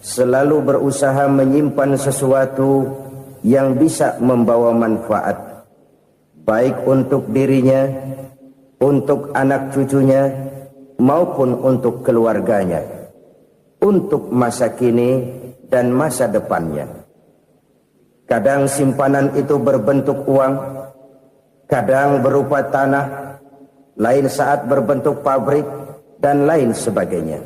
selalu berusaha menyimpan sesuatu yang bisa membawa manfaat, baik untuk dirinya, untuk anak cucunya, maupun untuk keluarganya, untuk masa kini dan masa depannya. Kadang simpanan itu berbentuk uang, kadang berupa tanah, lain saat berbentuk pabrik, dan lain sebagainya.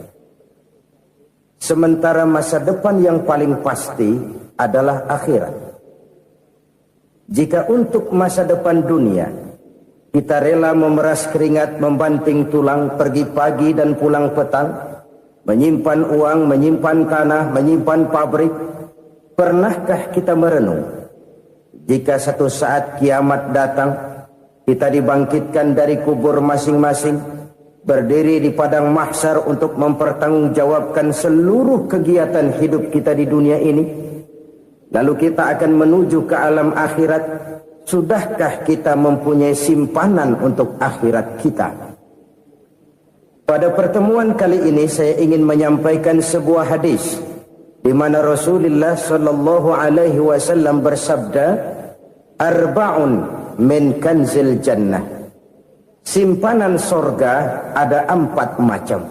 Sementara masa depan yang paling pasti adalah akhirat. Jika untuk masa depan dunia kita rela memeras keringat, membanting tulang, pergi pagi dan pulang petang, menyimpan uang, menyimpan tanah, menyimpan pabrik, pernahkah kita merenung jika satu saat kiamat datang, kita dibangkitkan dari kubur masing-masing, berdiri di padang mahsyar untuk mempertanggungjawabkan seluruh kegiatan hidup kita di dunia ini, lalu kita akan menuju ke alam akhirat. Sudahkah kita mempunyai simpanan untuk akhirat kita? Pada pertemuan kali ini saya ingin menyampaikan sebuah hadis di mana Rasulullah sallallahu alaihi wasallam bersabda, "Arba'un min kanzil jannah." Simpanan sorga ada 4 macam.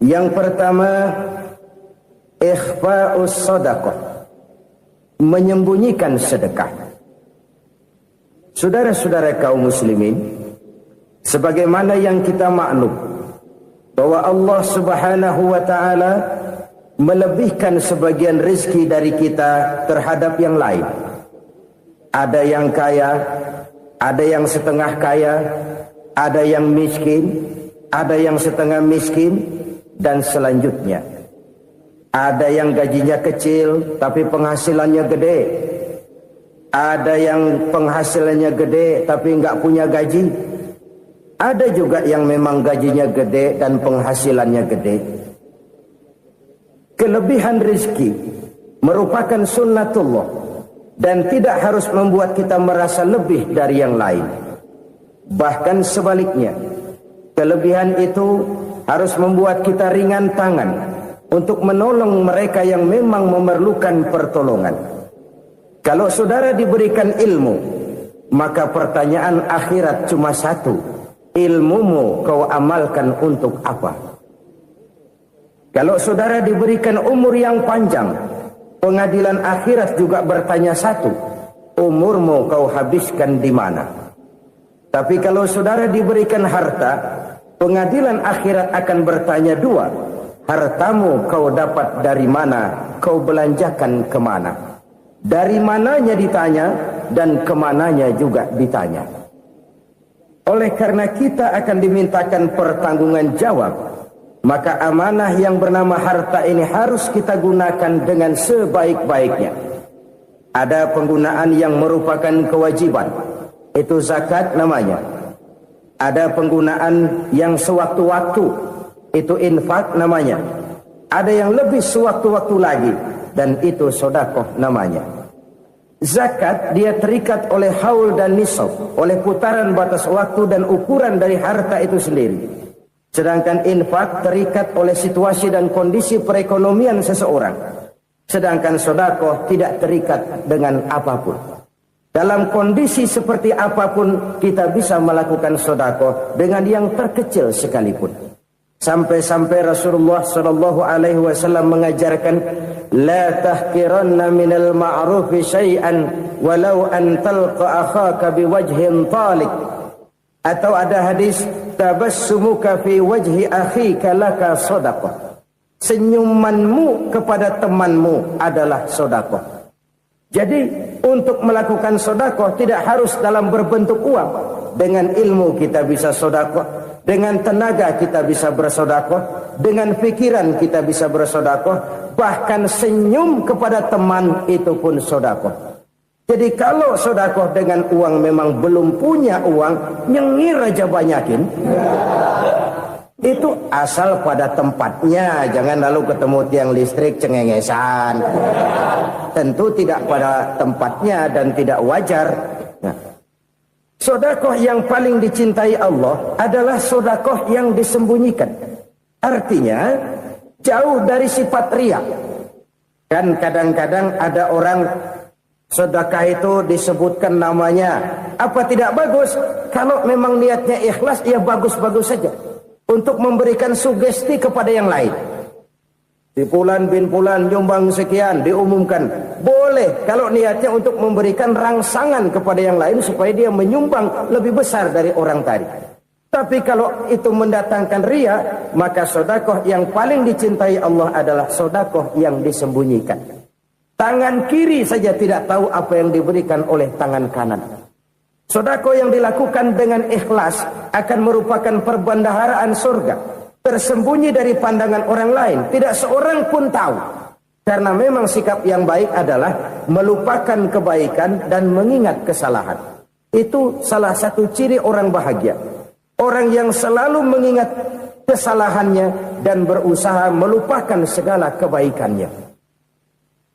Yang pertama, ikhfa'us sadaqah, menyembunyikan sedekah. Saudara-saudara kaum muslimin, sebagaimana yang kita maklum bahwa Allah Subhanahu wa taala melebihkan sebagian rezeki dari kita terhadap yang lain. Ada yang kaya, ada yang setengah kaya, ada yang miskin, ada yang setengah miskin, dan selanjutnya. Ada yang gajinya kecil tapi penghasilannya gede. Ada yang penghasilannya gede tapi nggak punya gaji. Ada juga yang memang gajinya gede dan penghasilannya gede. Kelebihan rezeki merupakan sunnatullah dan tidak harus membuat kita merasa lebih dari yang lain. Bahkan sebaliknya, kelebihan itu harus membuat kita ringan tangan untuk menolong mereka yang memang memerlukan pertolongan. Kalau saudara diberikan ilmu, maka pertanyaan akhirat cuma satu: ilmumu kau amalkan untuk apa? Kalau saudara diberikan umur yang panjang, pengadilan akhirat juga bertanya satu: umurmu kau habiskan di mana? Tapi kalau saudara diberikan harta, pengadilan akhirat akan bertanya 2: hartamu kau dapat dari mana? Kau belanjakan kemana? Dari mananya ditanya, dan kemananya juga ditanya. Oleh karena kita akan dimintakan pertanggungan jawab, maka amanah yang bernama harta ini harus kita gunakan dengan sebaik-baiknya. Ada penggunaan yang merupakan kewajiban, itu zakat namanya. Ada penggunaan yang sewaktu-waktu, itu infak namanya. Ada yang lebih sewaktu-waktu lagi, dan itu sedekah namanya. Zakat dia terikat oleh haul dan nisab, oleh putaran batas waktu dan ukuran dari harta itu sendiri. Sedangkan infak terikat oleh situasi dan kondisi perekonomian seseorang. Sedangkan sedekah tidak terikat dengan apapun. Dalam kondisi seperti apapun kita bisa melakukan sedekah dengan yang terkecil sekalipun. Sampai-sampai Rasulullah sallallahu alaihi wasallam mengajarkan, la tahqiranna minal ma'rufi syai'an walau an talqa akhaka biwajhin talik. Atau ada hadis, tabassumuka fi wajhi akhika laka shadaqah. Senyumanmu kepada temanmu adalah sedekah. Jadi untuk melakukan sedekah tidak harus dalam berbentuk uang. Dengan ilmu kita bisa sedekah, dengan tenaga kita bisa bersedekah, dengan pikiran kita bisa bersedekah, bahkan senyum kepada teman itu pun sedekah. Jadi kalau sedekah dengan uang memang belum punya uang, nyengir aja banyakin. Itu asal pada tempatnya, jangan lalu ketemu tiang listrik cengengesan. Tentu tidak pada tempatnya dan tidak wajar. Nah, sedekah yang paling dicintai Allah adalah sedekah yang disembunyikan. Artinya, jauh dari sifat riya. Kan kadang-kadang ada orang sedekah itu disebutkan namanya. Apa tidak bagus? Kalau memang niatnya ikhlas, ya bagus-bagus saja. Untuk memberikan sugesti kepada yang lain. Si Fulan bin Fulan nyumbang sekian, diumumkan. Boleh kalau niatnya untuk memberikan rangsangan kepada yang lain supaya dia menyumbang lebih besar dari orang tadi. Tapi kalau itu mendatangkan riya, maka sedekah yang paling dicintai Allah adalah sedekah yang disembunyikan. Tangan kiri saja tidak tahu apa yang diberikan oleh tangan kanan. Sedekah yang dilakukan dengan ikhlas akan merupakan perbendaharaan surga, tersembunyi dari pandangan orang lain, tidak seorang pun tahu. Karena memang sikap yang baik adalah melupakan kebaikan dan mengingat kesalahan. Itu salah satu ciri orang bahagia. Orang yang selalu mengingat kesalahannya dan berusaha melupakan segala kebaikannya.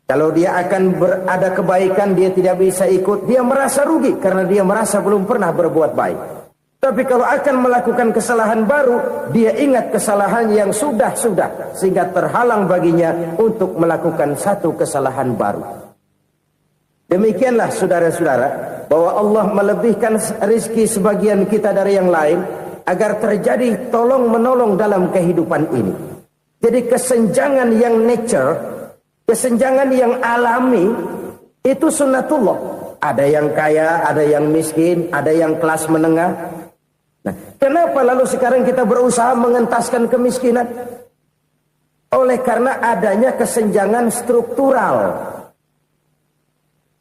Kalau dia akan ada kebaikan, dia tidak bisa ikut, dia merasa rugi karena dia merasa belum pernah berbuat baik. Tapi kalau akan melakukan kesalahan baru, dia ingat kesalahan yang sudah-sudah, sehingga terhalang baginya untuk melakukan satu kesalahan baru. Demikianlah saudara-saudara, bahwa Allah melebihkan rizki sebagian kita dari yang lain, agar terjadi tolong-menolong dalam kehidupan ini. Jadi kesenjangan yang nature, kesenjangan yang alami, itu sunnatullah. Ada yang kaya, ada yang miskin, ada yang kelas menengah. Nah, kenapa lalu sekarang kita berusaha mengentaskan kemiskinan? Oleh karena adanya kesenjangan struktural.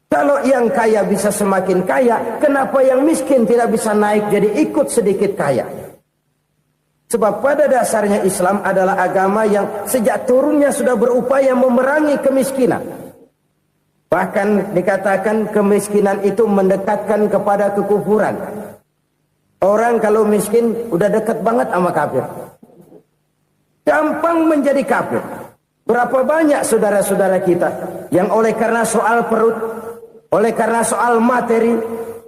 Kalau yang kaya bisa semakin kaya, kenapa yang miskin tidak bisa naik jadi ikut sedikit kaya? Sebab pada dasarnya Islam adalah agama yang sejak turunnya sudah berupaya memerangi kemiskinan. Bahkan dikatakan kemiskinan itu mendekatkan kepada kekufuran. Orang kalau miskin udah dekat banget sama kafir. Gampang menjadi kafir. Berapa banyak saudara-saudara kita yang oleh karena soal perut, oleh karena soal materi,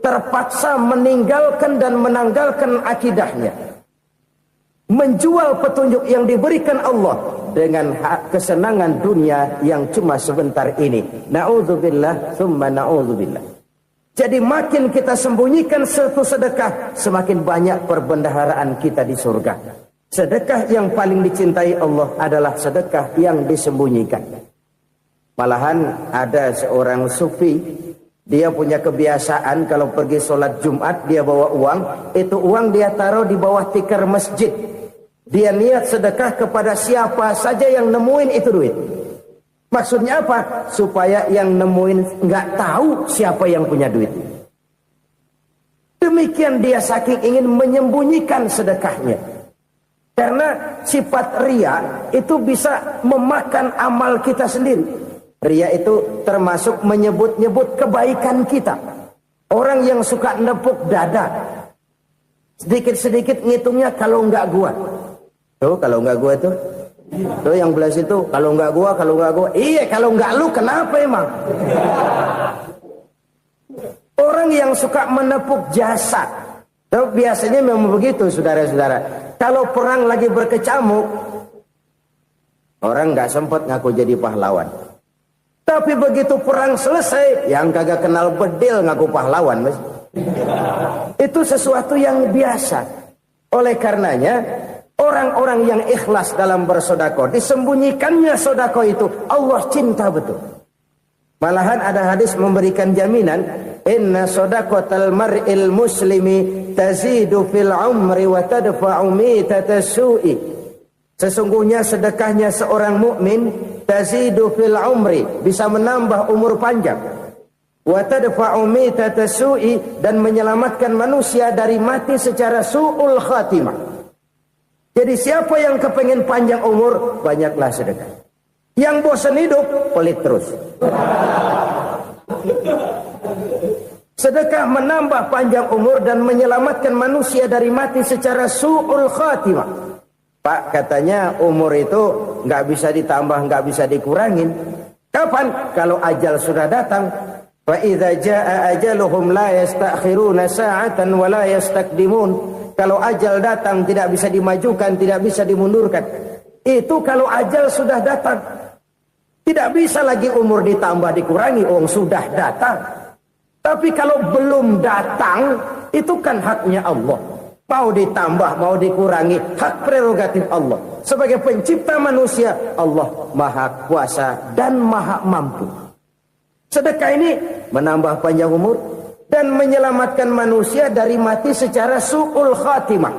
terpaksa meninggalkan dan menanggalkan akidahnya. Menjual petunjuk yang diberikan Allah dengan kesenangan dunia yang cuma sebentar ini. Na'udzubillah, thumma na'udzubillah. Jadi makin kita sembunyikan satu sedekah, semakin banyak perbendaharaan kita di surga. Sedekah yang paling dicintai Allah adalah sedekah yang disembunyikan. Malahan ada seorang sufi, dia punya kebiasaan kalau pergi sholat Jumat dia bawa uang, itu uang dia taruh di bawah tikar masjid. Dia niat sedekah kepada siapa saja yang nemuin itu duit. Maksudnya apa? Supaya yang nemuin nggak tahu siapa yang punya duit. Demikian dia saking ingin menyembunyikan sedekahnya. Karena sifat riya itu bisa memakan amal kita sendiri. Riya itu termasuk menyebut-nyebut kebaikan kita. Orang yang suka nepuk dada, sedikit-sedikit ngitungnya kalau nggak gua. Tuh kalau nggak gua tuh yang belah situ, kalau nggak gua. Iya kalau nggak lu kenapa emang? Orang yang suka menepuk jasad, tuh biasanya memang begitu saudara-saudara. Kalau perang lagi berkecamuk, orang nggak sempat ngaku jadi pahlawan. Tapi begitu perang selesai, yang kagak kenal bedil ngaku pahlawan, mas. Itu sesuatu yang biasa. Oleh karenanya, orang-orang yang ikhlas dalam bersedekah, disembunyikannya sedekah itu, Allah cinta betul. Malahan ada hadis memberikan jaminan, inna sedaqatal mar'il muslimi tazidu fil umri wa tadfa'u mitatas su'i. Sesungguhnya sedekahnya seorang mukmin tazidu fil umri, bisa menambah umur panjang. Wa tadfa'u mitatas su'i, dan menyelamatkan manusia dari mati secara su'ul khatimah. Jadi siapa yang kepengen panjang umur, banyaklah sedekah. Yang bosan hidup, pelit terus. Sedekah menambah panjang umur dan menyelamatkan manusia dari mati secara su'ul khatimah. Pak, katanya umur itu nggak bisa ditambah, nggak bisa dikurangin. Kapan? Kalau ajal sudah datang. Fa idza jaa ajaluhum la yastakhiruna sa'atan wa la yastakdimun. Kalau ajal datang tidak bisa dimajukan, tidak bisa dimundurkan. Itu kalau ajal sudah datang. Tidak bisa lagi umur ditambah dikurangi, sudah datang. Tapi kalau belum datang, itu kan haknya Allah. Mau ditambah, mau dikurangi, hak prerogatif Allah. Sebagai pencipta manusia, Allah Maha Kuasa dan Maha Mampu. Sedekah ini menambah panjang umur dan menyelamatkan manusia dari mati secara su'ul khatimah.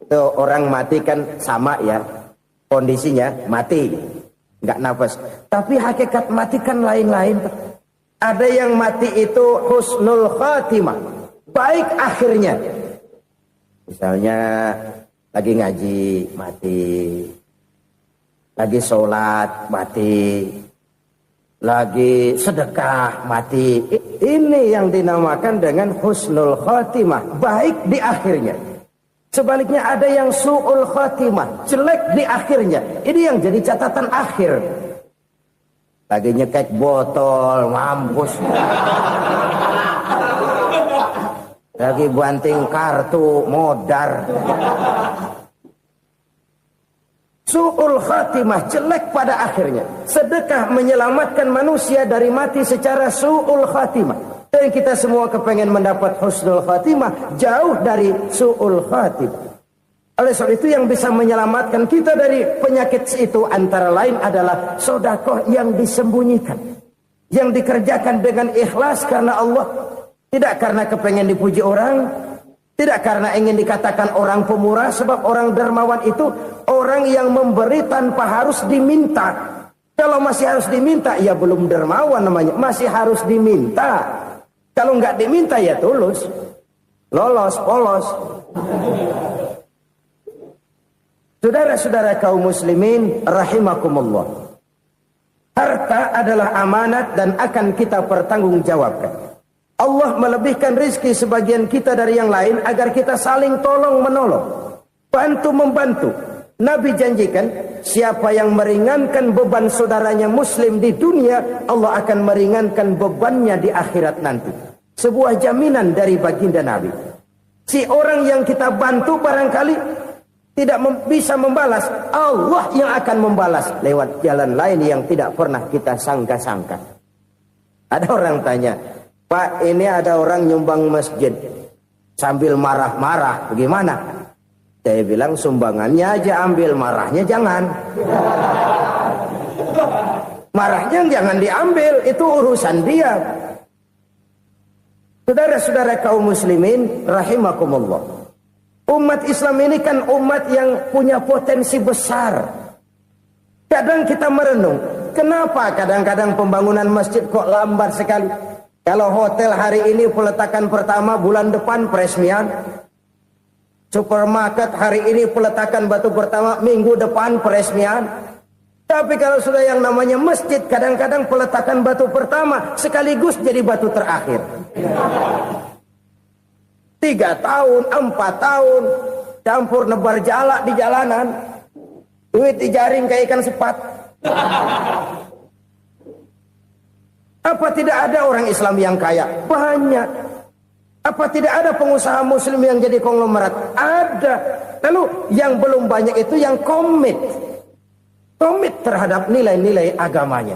Itu orang mati kan sama ya, kondisinya mati. Nggak nafas. Tapi hakikat mati kan lain-lain. Ada yang mati itu husnul khatimah, baik akhirnya. Misalnya lagi ngaji mati, lagi sholat mati, lagi sedekah mati. Ini yang dinamakan dengan husnul khatimah, baik di akhirnya. Sebaliknya ada yang su'ul khatimah, jelek di akhirnya. Ini yang jadi catatan akhir. Lagi nyekek botol, mampus. Lagi banting kartu, modar. Su'ul khatimah, jelek pada akhirnya. Sedekah menyelamatkan manusia dari mati secara su'ul khatimah. Dan kita semua kepengen mendapat husnul khatimah, jauh dari su'ul khatimah. Oleh sebab itu yang bisa menyelamatkan kita dari penyakit itu antara lain adalah sedekah yang disembunyikan, yang dikerjakan dengan ikhlas karena Allah, tidak karena kepengen dipuji orang, tidak karena ingin dikatakan orang pemurah. Sebab orang dermawan itu orang yang memberi tanpa harus diminta. Kalau masih harus diminta, ya belum dermawan namanya, masih harus diminta. Kalau nggak diminta ya tulus, lolos, polos. Saudara-saudara kaum muslimin rahimakumullah. Harta adalah amanat dan akan kita pertanggungjawabkan. Allah melebihkan rizki sebagian kita dari yang lain agar kita saling tolong menolong, bantu membantu. Nabi janjikan, siapa yang meringankan beban saudaranya muslim di dunia, Allah akan meringankan bebannya di akhirat nanti. Sebuah jaminan dari baginda Nabi. Si orang yang kita bantu barangkali tidak bisa membalas, Allah yang akan membalas lewat jalan lain yang tidak pernah kita sangka-sangka. Ada orang tanya, Pak, ini ada orang nyumbang masjid sambil marah-marah, bagaimana? Saya bilang sumbangannya aja ambil, marahnya jangan. Marahnya jangan diambil, itu urusan dia. Saudara-saudara kaum muslimin rahimakumullah. Umat Islam ini kan umat yang punya potensi besar. Kadang kita merenung, kenapa kadang-kadang pembangunan masjid kok lambat sekali? Kalau hotel hari ini peletakan pertama, bulan depan peresmian. Supermarket hari ini peletakan batu pertama, minggu depan peresmian. Tapi kalau sudah yang namanya masjid, kadang-kadang peletakan batu pertama sekaligus jadi batu terakhir. 3 tahun, 4 tahun, campur nebar jalak di jalanan, duit dijaring kayak ikan sepat. Apa tidak ada orang Islam yang kaya? Banyak. Apa tidak ada pengusaha muslim yang jadi konglomerat? Ada. Lalu yang belum banyak itu yang komit terhadap nilai-nilai agamanya.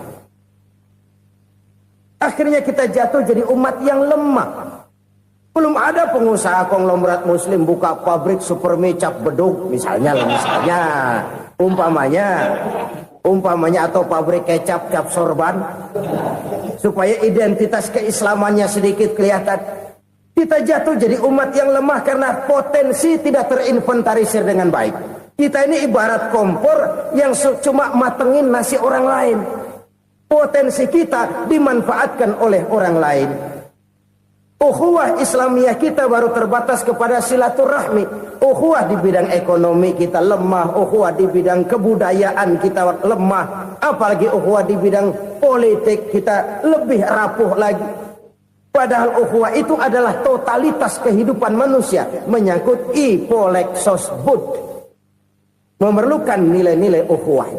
Akhirnya kita jatuh jadi umat yang lemah. Belum ada pengusaha konglomerat muslim buka pabrik supermi cap beduk misalnya umpamanya atau pabrik kecap cap sorban supaya identitas keislamannya sedikit kelihatan. Kita jatuh jadi umat yang lemah karena potensi tidak terinventarisir dengan baik. Kita ini ibarat kompor yang cuma matengin nasi orang lain. Potensi kita dimanfaatkan oleh orang lain. Ukhuwah Islamiyah kita baru terbatas kepada silaturahmi. Ukhuwah di bidang ekonomi kita lemah. Ukhuwah di bidang kebudayaan kita lemah. Apalagi ukhuwah di bidang politik kita lebih rapuh lagi. Padahal ukhuwah itu adalah totalitas kehidupan manusia, menyangkut ipolexosbud, memerlukan nilai-nilai ukhuwah.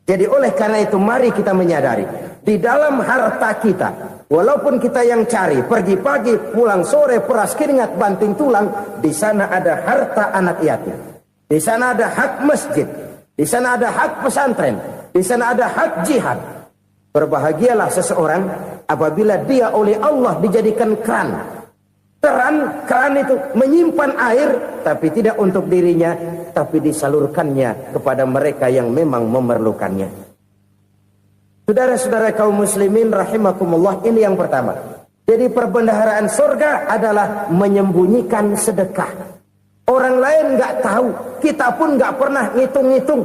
Jadi oleh karena itu mari kita menyadari, di dalam harta kita, walaupun kita yang cari, pergi pagi, pulang sore, peras keringat, banting tulang, di sana ada harta anak yatim, di sana ada hak masjid, Di sana ada hak pesantren, di sana ada hak jihad. Berbahagialah seseorang apabila dia oleh Allah dijadikan keran. Keran itu menyimpan air, tapi tidak untuk dirinya, tapi disalurkannya kepada mereka yang memang memerlukannya. Saudara-saudara kaum muslimin rahimakumullah, ini yang pertama. Jadi perbendaharaan surga adalah menyembunyikan sedekah. Orang lain nggak tahu, kita pun nggak pernah ngitung-ngitung.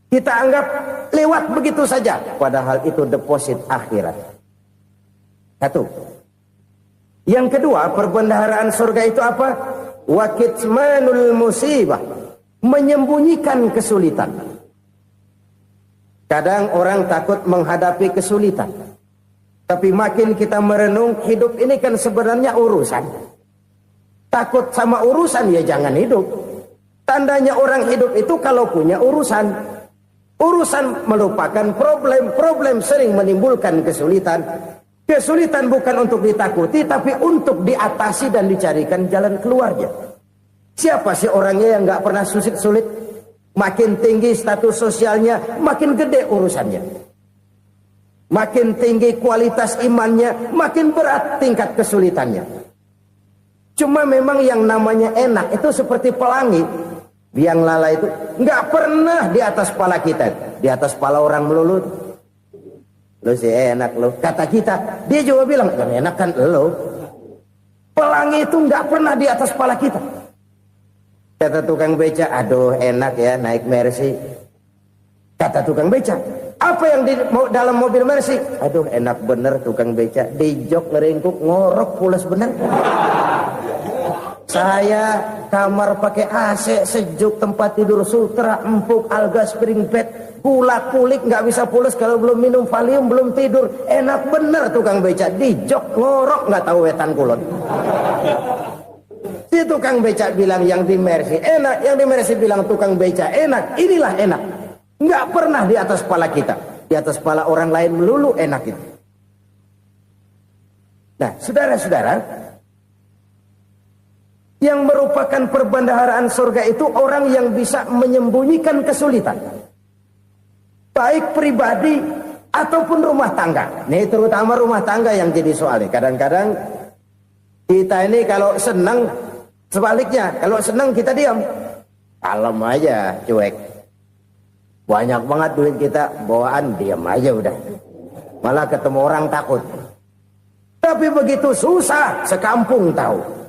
Kita anggap lewat begitu saja, padahal itu deposit akhirat. Satu. Yang kedua, perbendaharaan surga itu apa? Wa kitmanul musibah, menyembunyikan kesulitan. Kadang orang takut menghadapi kesulitan, tapi makin kita merenung, hidup ini kan sebenarnya urusan. Takut sama urusan, ya jangan hidup. Tandanya orang hidup itu kalau punya urusan. Urusan melupakan problem. Problem sering menimbulkan kesulitan. Kesulitan bukan untuk ditakuti, tapi untuk diatasi dan dicarikan jalan keluarnya. Siapa sih orangnya yang nggak pernah sulit-sulit? Makin tinggi status sosialnya, makin gede urusannya. Makin tinggi kualitas imannya, makin berat tingkat kesulitannya. Cuma memang yang namanya enak itu seperti pelangi. Biang lala itu nggak pernah di atas kepala kita, di atas kepala orang melulu. Lo sih enak lo, kata kita. Dia juga bilang, yang enak kan lo. Pelangi itu nggak pernah di atas kepala kita. Kata tukang beca, aduh enak ya naik Mercy. Kata tukang beca, apa yang di dalam mobil Mercy? Aduh enak bener tukang beca, di jok ngeringkuk ngorok pulas bener. Saya kamar pakai AC, sejuk, tempat tidur sutra, empuk, alga, spring bed, kulak kulik, nggak bisa pulas kalau belum minum Valium, belum tidur. Enak bener tukang beca, di jok ngorok nggak tahu wetan kulon. Si tukang beca bilang yang di Mercy enak, yang di Mercy bilang tukang beca enak. Inilah enak, nggak pernah di atas kepala kita, di atas kepala orang lain melulu enak itu. Nah, saudara-saudara, yang merupakan perbendaharaan surga itu orang yang bisa menyembunyikan kesulitan, baik pribadi ataupun rumah tangga. Nih terutama rumah tangga yang jadi soalnya. Kadang-kadang kita ini kalau senang, sebaliknya kalau senang kita diam, kalem aja, cuek. Banyak banget duit kita bawaan, diam aja udah. Malah ketemu orang takut. Tapi begitu susah, sekampung tahu.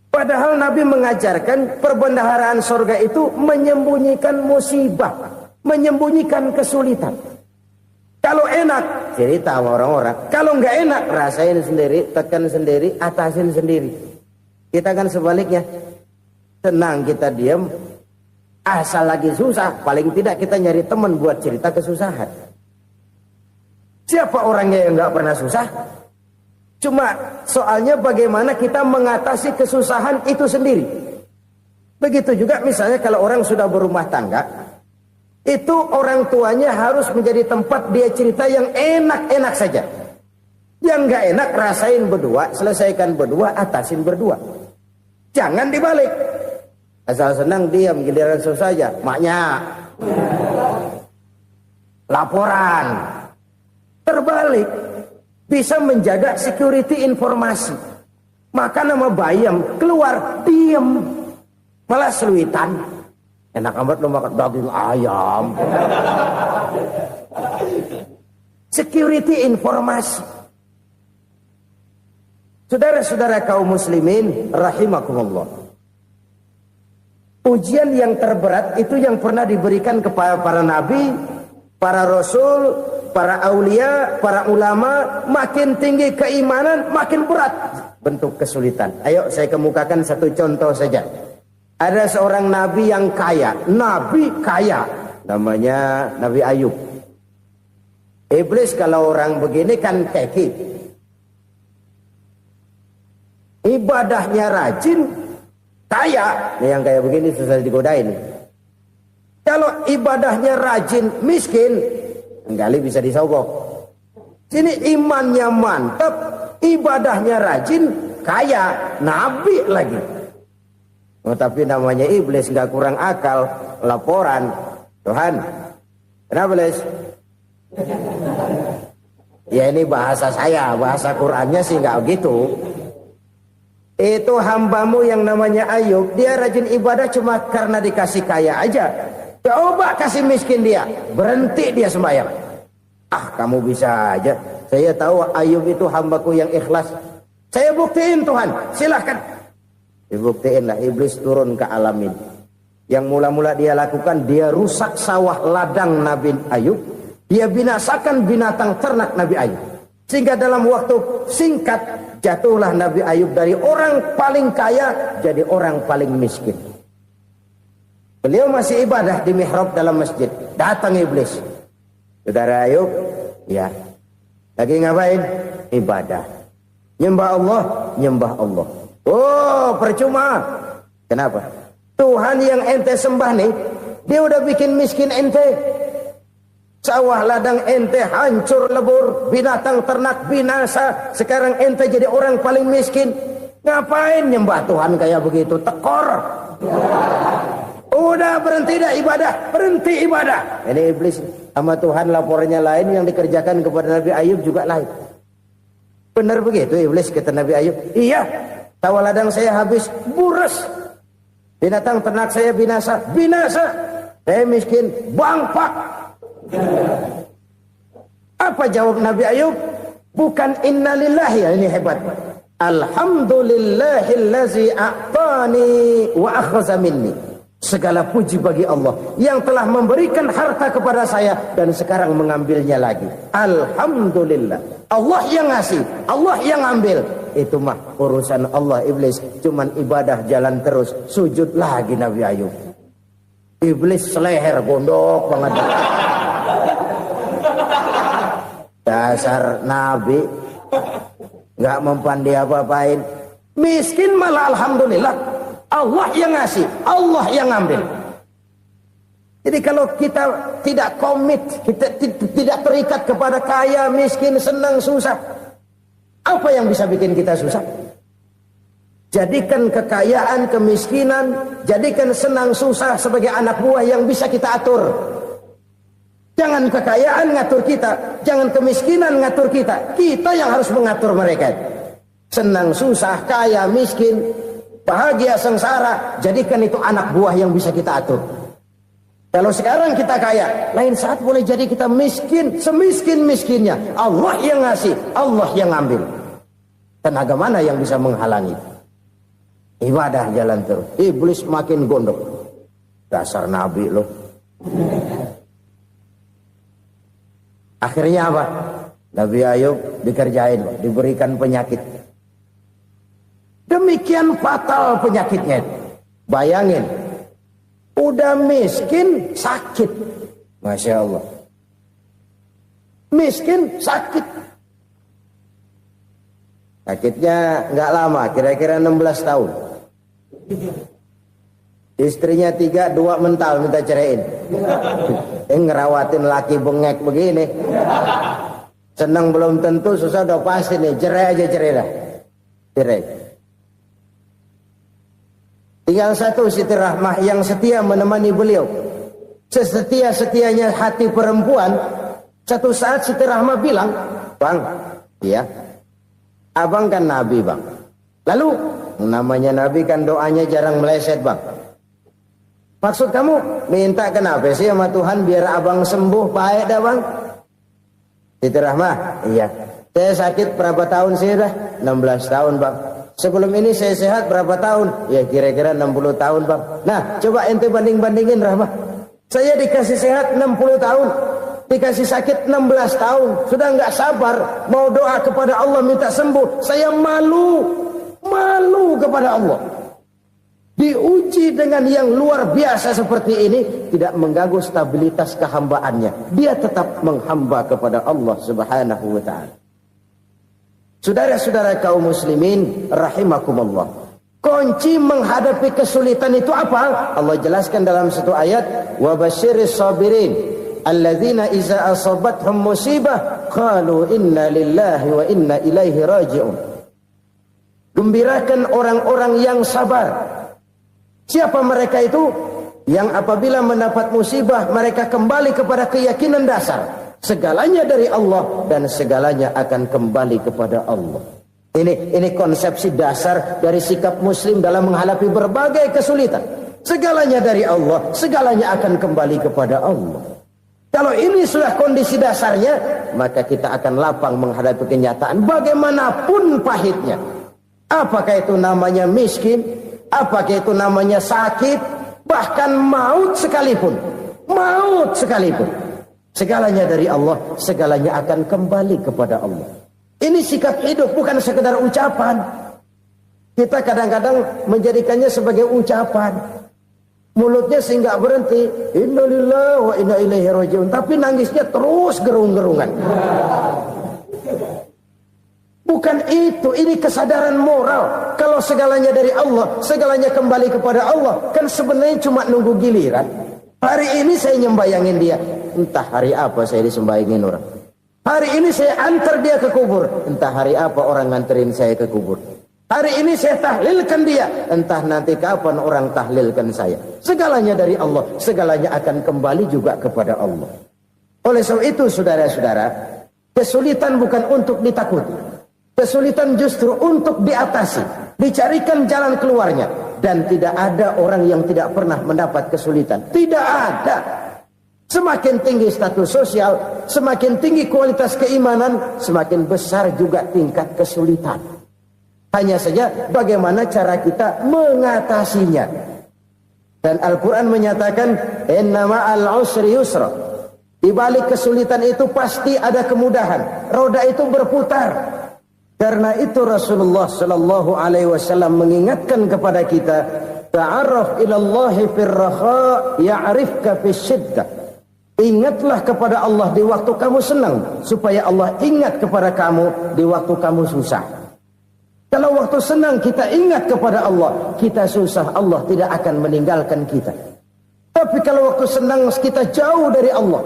Padahal Nabi mengajarkan perbendaharaan surga itu menyembunyikan musibah, menyembunyikan kesulitan. Kalau enak, cerita sama orang-orang. Kalau nggak enak, rasain sendiri, tekan sendiri, atasin sendiri. Kita kan sebaliknya, tenang kita diam, asal lagi susah, paling tidak kita nyari teman buat cerita kesusahan. Siapa orangnya yang nggak pernah susah? Cuma soalnya bagaimana kita mengatasi kesusahan itu sendiri. Begitu juga misalnya kalau orang sudah berumah tangga, itu orang tuanya harus menjadi tempat dia cerita yang enak-enak saja. Yang nggak enak rasain berdua, selesaikan berdua, atasin berdua. Jangan dibalik. Asal senang diam, giliran susah saja. Maknya laporan. Terbalik. Bisa menjaga security informasi. Maka nama bayam keluar diem, malah seluitan. Enak amat lo makan daging ayam. Security informasi. Saudara-saudara kaum muslimin rahimakumullah. Ujian yang terberat itu yang pernah diberikan kepada para nabi, para rasul, para aulia, para ulama. Makin tinggi keimanan, makin berat bentuk kesulitan. Ayo saya kemukakan satu contoh saja. Ada seorang nabi yang kaya, nabi kaya, namanya Nabi Ayub. Iblis kalau orang begini kan keki, ibadahnya rajin, kaya. Nih yang kayak begini susah digodain. Kalau ibadahnya rajin, miskin, kali bisa disogok. Sini imannya mantap, ibadahnya rajin, kaya, nabi lagi. Tapi namanya iblis, nggak kurang akal. Laporan, Tuhan, kenapa Les? Ya ini bahasa saya, bahasa Qur'annya sih nggak gitu. Itu hambamu yang namanya Ayub, dia rajin ibadah cuma karena dikasih kaya aja. Coba kasih miskin dia, berhenti dia sembahyang. Ah, kamu bisa aja. Saya tahu Ayub itu hambaku yang ikhlas. Saya buktiin Tuhan, silahkan. Dibuktiin lah, iblis turun ke alam ini. Yang mula-mula dia lakukan, dia rusak sawah ladang Nabi Ayub. Dia binasakan binatang ternak Nabi Ayub. Sehingga dalam waktu singkat, jatuhlah Nabi Ayub dari orang paling kaya, jadi orang paling miskin. Beliau masih ibadah di mihrab dalam masjid. Datang iblis. Saudara Ayub, ya. Lagi ngapain? Ibadah. Nyembah Allah, nyembah Allah. Oh, percuma. Kenapa? Tuhan yang ente sembah nih, dia udah bikin miskin ente. Sawah ladang ente hancur lebur, binatang ternak binasa. Sekarang ente jadi orang paling miskin. Ngapain nyembah Tuhan kayak begitu? Tekor. Udah berhenti dah ibadah, berhenti ibadah. Ini iblis sama Tuhan laporannya lain, yang dikerjakan kepada Nabi Ayub juga lain. Benar begitu iblis, kata Nabi Ayub. Iya, sawah ladang saya habis, buras. Binatang ternak saya binasa, binasa. Saya miskin, bangpak. Apa jawab Nabi Ayub? Bukan innalillahi, ya, ini hebat. Alhamdulillahillazi a'tani wa akhadha minni. Segala puji bagi Allah yang telah memberikan harta kepada saya dan sekarang mengambilnya lagi. Alhamdulillah. Allah yang ngasih, Allah yang ambil. Itu mah urusan Allah. Iblis cuman ibadah jalan terus, sujud lagi Nabi Ayub. Iblis seleher gondok banget. Dasar Nabi nggak mempan dia apa-apain. Miskin malah alhamdulillah. Allah yang ngasih, Allah yang ambil. Jadi kalau kita tidak komit, kita tidak terikat kepada kaya, miskin, senang, susah, apa yang bisa bikin kita susah? Jadikan kekayaan, kemiskinan, jadikan senang, susah sebagai anak buah yang bisa kita atur. Jangan kekayaan ngatur kita, jangan kemiskinan ngatur kita. Kita yang harus mengatur mereka. Senang, susah, kaya, miskin, bahagia, sengsara, jadikan itu anak buah yang bisa kita atur. Kalau sekarang kita kaya, lain saat boleh jadi kita miskin, semiskin-miskinnya. Allah yang ngasih, Allah yang ambil. Tenaga mana yang bisa menghalangi? Ibadah jalan terus. Iblis makin gondok. Dasar Nabi loh. Akhirnya apa? Nabi Ayub dikerjain, diberikan penyakit. Demikian fatal penyakitnya. Bayangin, udah miskin, sakit. Masya Allah. Miskin, sakit. Sakitnya nggak lama, kira-kira 16 tahun. Istrinya 3, 2 mental minta ceraiin. Ngerawatin laki bengek begini. Senang belum tentu, susah udah pasti nih. Cerai aja, cerai dah. Cerai. Tinggal satu Siti Rahmah yang setia menemani beliau. Sesetia-setianya hati perempuan. Satu saat Siti Rahmah bilang, "Bang, iya, abang kan Nabi, Bang. Lalu, namanya Nabi kan doanya jarang meleset, Bang. Maksud kamu minta kenapa sih sama Tuhan biar abang sembuh baik dah, Bang?" Siti Rahmah, iya. Saya sakit berapa tahun sih dah? 16 tahun, Bang. Sebelum ini saya sehat berapa tahun? Ya kira-kira 60 tahun, Bang. Nah, coba ente banding-bandingin, Rahmah. Saya dikasih sehat 60 tahun. Dikasih sakit 16 tahun. Sudah nggak sabar. Mau doa kepada Allah minta sembuh. Saya malu. Malu kepada Allah. Diuji dengan yang luar biasa seperti ini, tidak mengganggu stabilitas kehambaannya. Dia tetap menghamba kepada Allah Subhanahu wa ta'ala. Saudara-saudara kaum muslimin rahimakumullah. Kunci menghadapi kesulitan itu apa? Allah jelaskan dalam satu ayat, wa basyiris sabirin alladzina iza asabathum musibah qalu inna lillahi wa inna ilaihi raji'un. Gembirakan orang-orang yang sabar Siapa mereka itu? Yang apabila mendapat musibah mereka kembali kepada keyakinan dasar, segalanya dari Allah dan segalanya akan kembali kepada Allah. Ini konsepsi dasar dari sikap muslim dalam menghadapi berbagai kesulitan. Segalanya dari Allah, segalanya akan kembali kepada Allah. Kalau ini sudah kondisi dasarnya, maka kita akan lapang menghadapi kenyataan bagaimanapun pahitnya. Apakah itu namanya miskin, apakah itu namanya sakit, bahkan maut sekalipun. Maut sekalipun. Segalanya dari Allah, segalanya akan kembali kepada Allah. Ini sikap hidup, bukan sekedar ucapan. Kita kadang-kadang menjadikannya sebagai ucapan. Mulutnya sehingga berhenti, innalillahi wa inna ilaihi rajiun, tapi nangisnya terus gerung-gerungan. Bukan itu, ini kesadaran moral. Kalau segalanya dari Allah, segalanya kembali kepada Allah, kan sebenarnya cuma nunggu giliran. Hari ini saya nyembayangin dia, entah hari apa saya disembayangin orang. Hari ini saya antar dia ke kubur, entah hari apa orang nganterin saya ke kubur. Hari ini saya tahlilkan dia, entah nanti kapan orang tahlilkan saya. Segalanya dari Allah, segalanya akan kembali juga kepada Allah. Oleh sebab itu saudara-saudara, kesulitan bukan untuk ditakuti. Kesulitan justru untuk diatasi, dicarikan jalan keluarnya. Dan tidak ada orang yang tidak pernah mendapat kesulitan. Tidak ada. Semakin tinggi status sosial, semakin tinggi kualitas keimanan, semakin besar juga tingkat kesulitan. Hanya saja bagaimana cara kita mengatasinya. Dan Al-Quran menyatakan, inna ma'al usri yusra. Di balik kesulitan itu pasti ada kemudahan. Roda itu berputar. Karena itu Rasulullah sallallahu alaihi wasallam mengingatkan kepada kita, ta'arraf ilallahi fir raha ya'rifka fis syiddah. Ingatlah kepada Allah di waktu kamu senang, supaya Allah ingat kepada kamu di waktu kamu susah. Kalau waktu senang kita ingat kepada Allah, kita susah, Allah tidak akan meninggalkan kita. Tapi kalau waktu senang kita jauh dari Allah,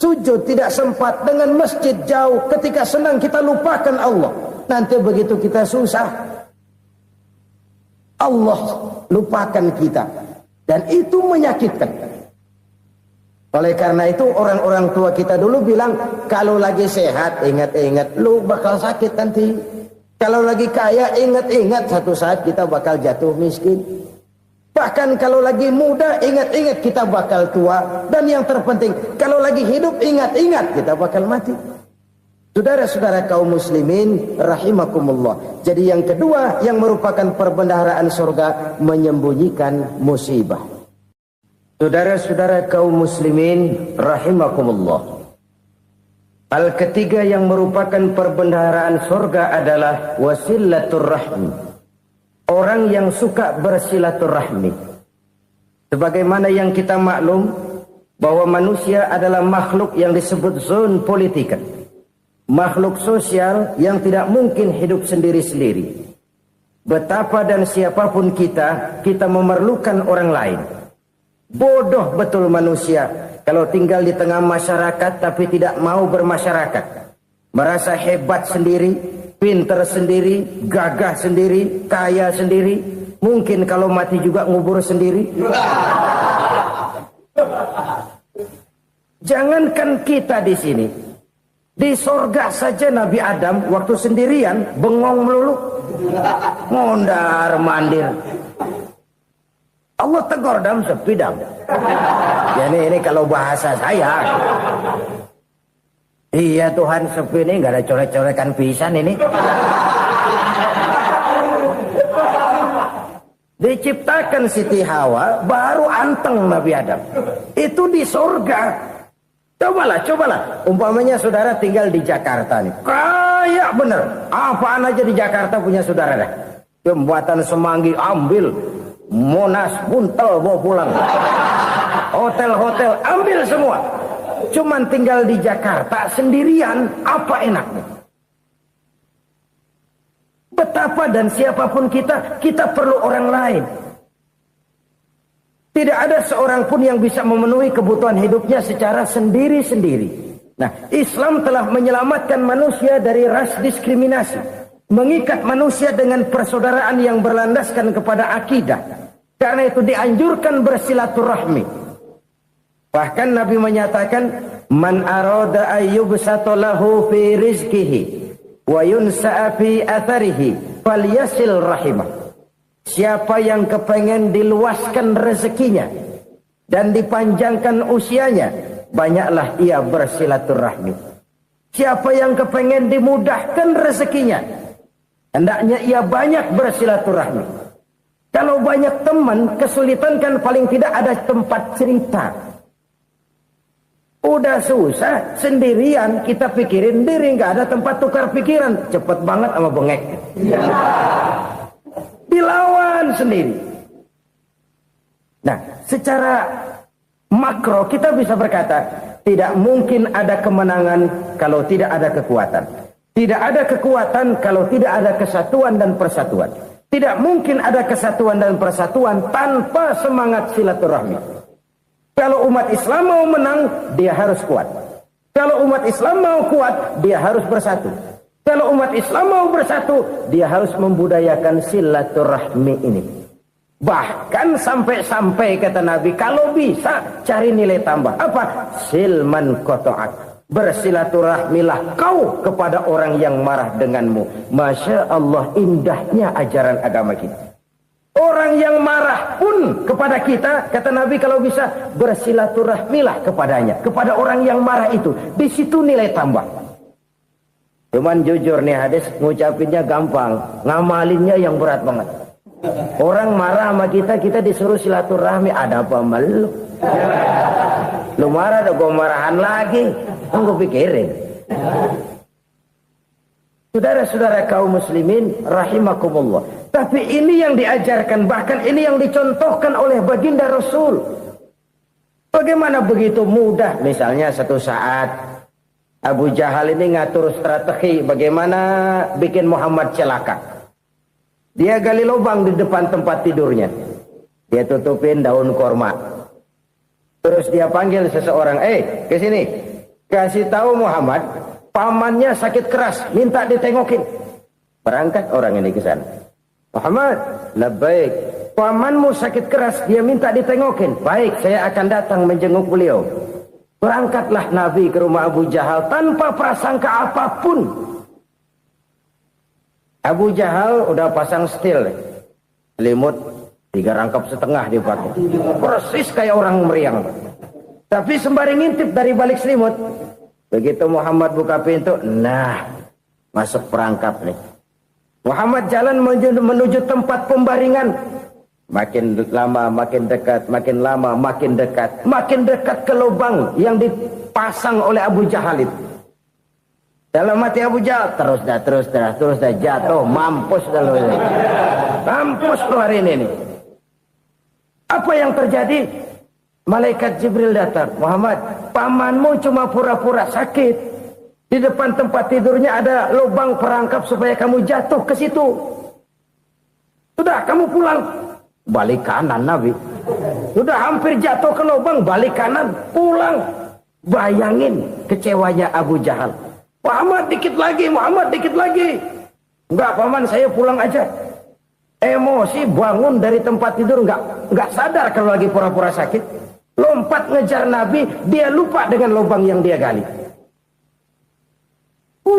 sujud tidak sempat, dengan masjid jauh, ketika senang kita lupakan Allah. Nanti begitu kita susah, Allah lupakan kita. Dan itu menyakitkan. Oleh karena itu orang-orang tua kita dulu bilang, kalau lagi sehat ingat-ingat lu bakal sakit nanti. Kalau lagi kaya ingat-ingat satu saat kita bakal jatuh miskin. Bahkan kalau lagi muda ingat-ingat kita bakal tua. Dan yang terpenting kalau lagi hidup ingat-ingat kita bakal mati. Saudara-saudara kaum muslimin rahimakumullah. Jadi yang kedua yang merupakan perbendaharaan surga, menyembunyikan musibah. Saudara-saudara kaum muslimin rahimakumullah. Hal ketiga yang merupakan perbendaharaan surga adalah wasilatur rahmi. Orang yang suka bersilaturahmi. Sebagaimana yang kita maklum bahwa manusia adalah makhluk yang disebut zon politika. Makhluk sosial yang tidak mungkin hidup sendiri-sendiri. Betapa dan siapapun kita memerlukan orang lain. Bodoh betul manusia kalau tinggal di tengah masyarakat tapi tidak mau bermasyarakat. Merasa hebat sendiri, pinter sendiri, gagah sendiri, kaya sendiri. Mungkin kalau mati juga ngubur sendiri. Jangankan kita di sini, di sorga saja Nabi Adam waktu sendirian bengong melulu, mondar mandir. Allah tegur dam sepi dam. Jadi ini kalau bahasa saya, iya Tuhan sepi ini nggak ada coret-coretan pisan ini. Diciptakan Siti Hawa baru anteng Nabi Adam. Itu di surga. Cobalah. Umpamanya saudara tinggal di Jakarta nih. Kayak bener. Apaan aja di Jakarta punya saudara dah. Jembatan Semanggi ambil. Monas, Buntel bawa pulang. Hotel-hotel ambil semua. Cuman tinggal di Jakarta sendirian, apa enaknya? Betapa dan siapapun kita perlu orang lain. Tidak ada seorang pun yang bisa memenuhi kebutuhan hidupnya secara sendiri-sendiri. Nah, Islam telah menyelamatkan manusia dari ras diskriminasi. Mengikat manusia dengan persaudaraan yang berlandaskan kepada akidah. Karena itu dianjurkan bersilaturahmi. Bahkan Nabi menyatakan, man arada ayyubsata lahu fi rizqihi wa yunsa'a fi atharihi falyasil rahimah. Siapa yang kepengen diluaskan rezekinya dan dipanjangkan usianya, banyaklah ia bersilaturahmi. Siapa yang kepengen dimudahkan rezekinya, hendaknya ia banyak bersilaturahmi. Kalau banyak teman, kesulitan kan paling tidak ada tempat cerita. Udah susah, sendirian kita pikirin diri, nggak ada tempat tukar pikiran. Cepet banget sama bengek. Dilawan sendiri. Nah, secara makro kita bisa berkata, tidak mungkin ada kemenangan kalau tidak ada kekuatan. Tidak ada kekuatan kalau tidak ada kesatuan dan persatuan. Tidak mungkin ada kesatuan dan persatuan tanpa semangat silaturahmi. Kalau umat Islam mau menang, dia harus kuat. Kalau umat Islam mau kuat, dia harus bersatu. Kalau umat Islam mau bersatu, dia harus membudayakan silaturahmi ini. Bahkan sampai-sampai kata Nabi, kalau bisa cari nilai tambah. Apa? Silman qata'ak. Bersilaturahmilah kau kepada orang yang marah denganmu. Masya Allah, indahnya ajaran agama kita. Orang yang marah pun kepada kita, kata Nabi, kalau bisa bersilaturahmilah kepadanya. Kepada orang yang marah itu. Di situ nilai tambah. Cuman jujur nih hadis, ngucapinnya gampang, ngamalinnya yang berat banget. Orang marah sama kita, kita disuruh silaturahmi, ada apa malu? Lu marah, ada gue marahan lagi. Gue pikirin. Saudara-saudara kaum muslimin rahimakumullah. Tapi ini yang diajarkan, bahkan ini yang dicontohkan oleh baginda Rasul. Bagaimana begitu mudah? Misalnya satu saat Abu Jahal ini ngatur strategi bagaimana bikin Muhammad celaka. Dia gali lubang di depan tempat tidurnya. Dia tutupin daun korma. Terus dia panggil seseorang, ke sini. Kasih tahu Muhammad, pamannya sakit keras, minta ditengokin. Berangkat orang ini ke sana. Muhammad, labbaik. Pamanmu sakit keras, dia minta ditengokin. Baik, saya akan datang menjenguk beliau. Berangkatlah Nabi ke rumah Abu Jahal tanpa prasangka apapun. Abu Jahal udah pasang setil, selimut 3 rangkap setengah dipakai, persis kayak orang meriang. Tapi sembari ngintip dari balik selimut, begitu Muhammad buka pintu, nah masuk perangkap nih. Muhammad jalan menuju tempat pembaringan. Makin lama makin dekat, makin lama makin dekat, makin dekat ke lubang yang dipasang oleh Abu Jahal itu. Dalam hati Abu Jahal, terus dah jatuh, mampus dah lu ini. Mampus lu hari ini nih. Apa yang terjadi? Malaikat Jibril datang. Muhammad, pamanmu cuma pura-pura sakit. Di depan tempat tidurnya ada lubang perangkap supaya kamu jatuh ke situ. Sudah, kamu pulang. Balik kanan Nabi. Sudah hampir jatuh ke lubang, balik kanan, pulang. Bayangin kecewanya Abu Jahal. Muhammad dikit lagi, Muhammad dikit lagi. Enggak paman, saya pulang aja. Emosi bangun dari tempat tidur, enggak sadar kalau lagi pura-pura sakit. Lompat ngejar Nabi, dia lupa dengan lubang yang dia gali.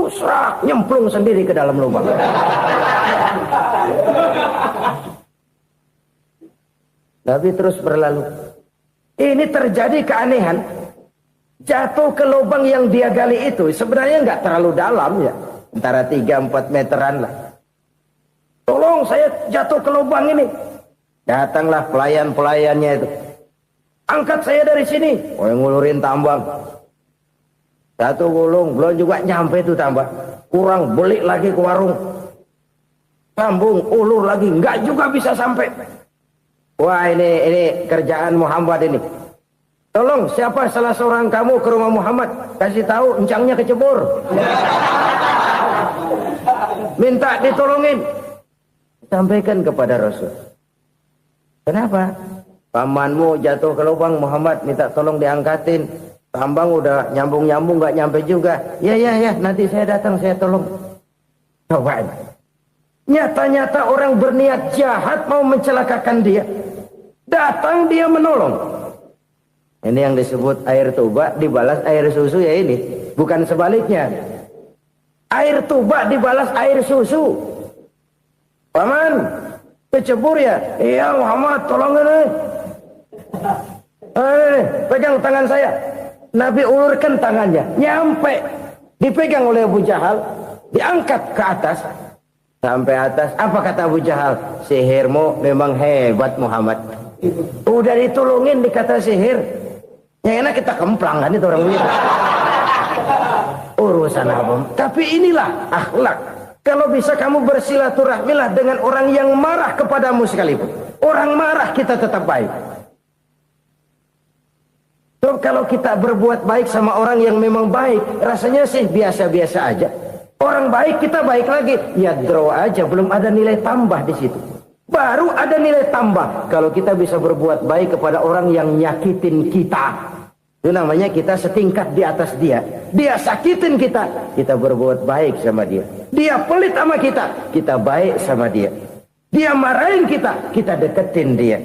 Serak, nyemplung sendiri ke dalam lubang. Nabi terus berlalu. Ini terjadi keanehan. Jatuh ke lubang yang dia gali itu sebenarnya nggak terlalu dalam ya, antara 3-4 meteran lah. Tolong saya jatuh ke lubang ini. Datanglah pelayan-pelayannya itu. Angkat saya dari sini. Yang ngulurin tambang. Satu gulung, belum juga nyampe itu tambang. Kurang, beli lagi ke warung. Sambung, ulur lagi, nggak juga bisa sampai. Wah ini kerjaan Muhammad ini. Tolong siapa salah seorang kamu ke rumah Muhammad, kasih tahu encangnya kecebur. Minta ditolongin. Sampaikan kepada Rasul. Kenapa? Pamanmu jatuh ke lubang, Muhammad minta tolong diangkatin. Tambang udah nyambung-nyambung nggak nyampe juga. Ya nanti saya datang saya tolong. Coba. Nyata-nyata orang berniat jahat mau mencelakakan dia. Datang dia menolong. Ini yang disebut air tuba dibalas air susu ya ini. Bukan sebaliknya. Air tuba dibalas air susu. Paman, kecebur ya? Iya Muhammad, tolong ini. Pegang tangan saya. Nabi ulurkan tangannya. Nyampe. Dipegang oleh Abu Jahal. Diangkat ke atas. Sampai atas. Apa kata Abu Jahal? Sihirmu memang hebat Muhammad. Udah ditolongin dikata sihir. Yang enak kita kemplang kan itu orang begitu. Urusan apa? Tapi inilah akhlak. Kalau bisa kamu bersilaturahmilah dengan orang yang marah kepadamu sekalipun. Orang marah kita tetap baik. So, kalau kita berbuat baik sama orang yang memang baik, rasanya sih biasa-biasa aja. Orang baik kita baik lagi, ya draw aja, belum ada nilai tambah di situ. Baru ada nilai tambah kalau kita bisa berbuat baik kepada orang yang nyakitin kita. Itu namanya kita setingkat di atas dia. Dia sakitin kita, kita berbuat baik sama dia. Dia pelit sama kita, kita baik sama dia. Dia marahin kita, kita deketin dia.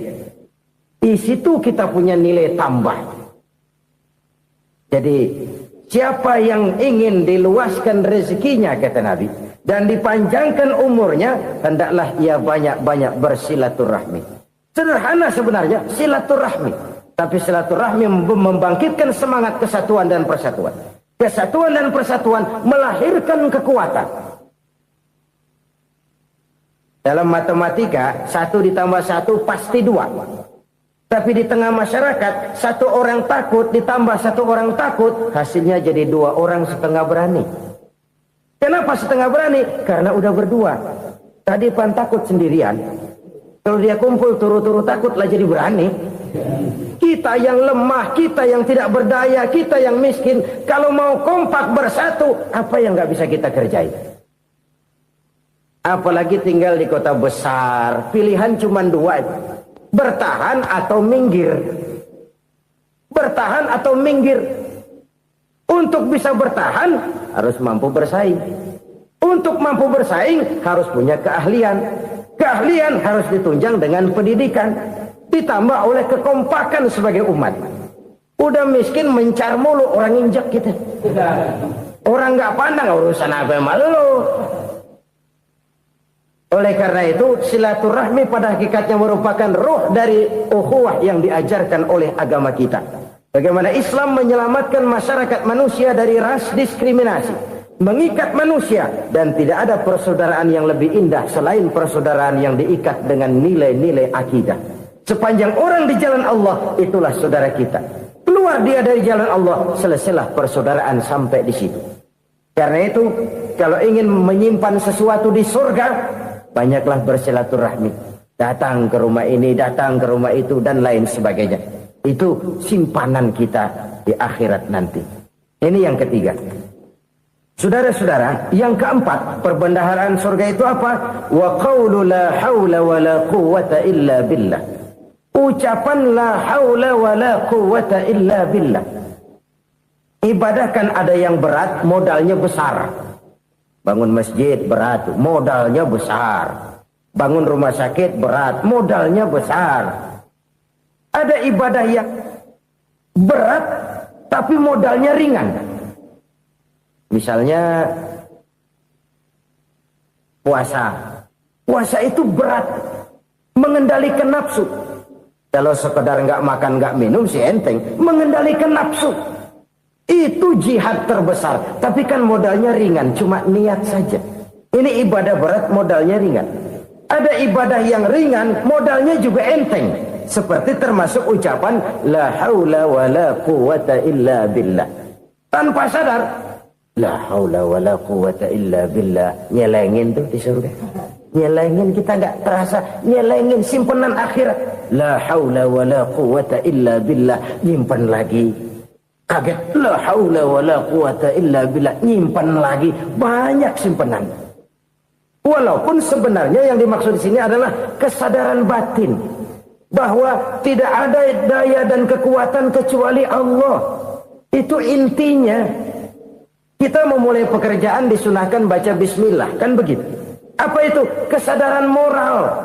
Di situ kita punya nilai tambah. Jadi siapa yang ingin diluaskan rezekinya kata Nabi dan dipanjangkan umurnya, hendaklah ia banyak-banyak bersilaturahmi. Sederhana sebenarnya silaturahmi, tapi silaturahmi membangkitkan semangat kesatuan dan persatuan. Kesatuan dan persatuan melahirkan kekuatan. Dalam matematika 1 ditambah 1 pasti 2. Tapi di tengah masyarakat 1 orang takut ditambah 1 orang takut, hasilnya jadi 2 orang setengah berani. Kenapa setengah berani? Karena udah berdua. Tadi pan takut sendirian. Kalau dia kumpul turu-turu takutlah jadi berani. Kita yang lemah, kita yang tidak berdaya, kita yang miskin, kalau mau kompak bersatu, apa yang nggak bisa kita kerjain? Apalagi tinggal di kota besar, pilihan cuma 2. Bertahan atau minggir. Bertahan atau minggir. Untuk bisa bertahan harus mampu bersaing. Untuk mampu bersaing harus punya keahlian. Keahlian harus ditunjang dengan pendidikan. Ditambah oleh kekompakan sebagai umat. Udah miskin mencar mulu, orang injak kita. Orang nggak pandang urusan apa malu. Oleh karena itu silaturahmi pada hakikatnya merupakan ruh dari ukhuwah yang diajarkan oleh agama kita. Bagaimana Islam menyelamatkan masyarakat manusia dari ras diskriminasi, mengikat manusia, dan tidak ada persaudaraan yang lebih indah selain persaudaraan yang diikat dengan nilai-nilai akidah. Sepanjang orang di jalan Allah, itulah saudara kita. Keluar dia dari jalan Allah, selesailah persaudaraan sampai di situ. Karena itu, kalau ingin menyimpan sesuatu di surga, banyaklah bersilaturahmi. Datang ke rumah ini, datang ke rumah itu, dan lain sebagainya. Itu simpanan kita di akhirat nanti. Ini yang ketiga. Saudara-saudara, yang keempat, perbendaharaan surga itu apa? Wa qawlu la hawla wa la quwwata illa billah. Ucapan la hawla wa la quwwata illa billah. Ibadah kan ada yang berat, modalnya besar. Bangun masjid berat, modalnya besar. Bangun rumah sakit berat, modalnya besar. Ada ibadah yang berat, tapi modalnya ringan. Misalnya puasa. Puasa itu berat, mengendalikan nafsu. Kalau sekedar nggak makan nggak minum sih enteng, mengendalikan nafsu. Itu jihad terbesar. Tapi kan modalnya ringan, cuma niat saja. Ini ibadah berat, modalnya ringan. Ada ibadah yang ringan, modalnya juga enteng. Seperti termasuk ucapan la haula wa la quwwata illa billah. Tanpa sadar, la haula wa la quwwata illa billah. Nyelengin tuh di surga. Nyelengin, kita nggak terasa. Nyelengin simpenan akhirat. La haula wa la quwwata illa billah. Nyimpan lagi. Kaget, la haula wa la quwata illa billah, nyimpan lagi, banyak simpanan. Walaupun sebenarnya yang dimaksud di sini adalah kesadaran batin bahwa tidak ada daya dan kekuatan kecuali Allah. Itu intinya. Kita memulai pekerjaan disunahkan baca bismillah, kan begitu. Apa itu? Kesadaran moral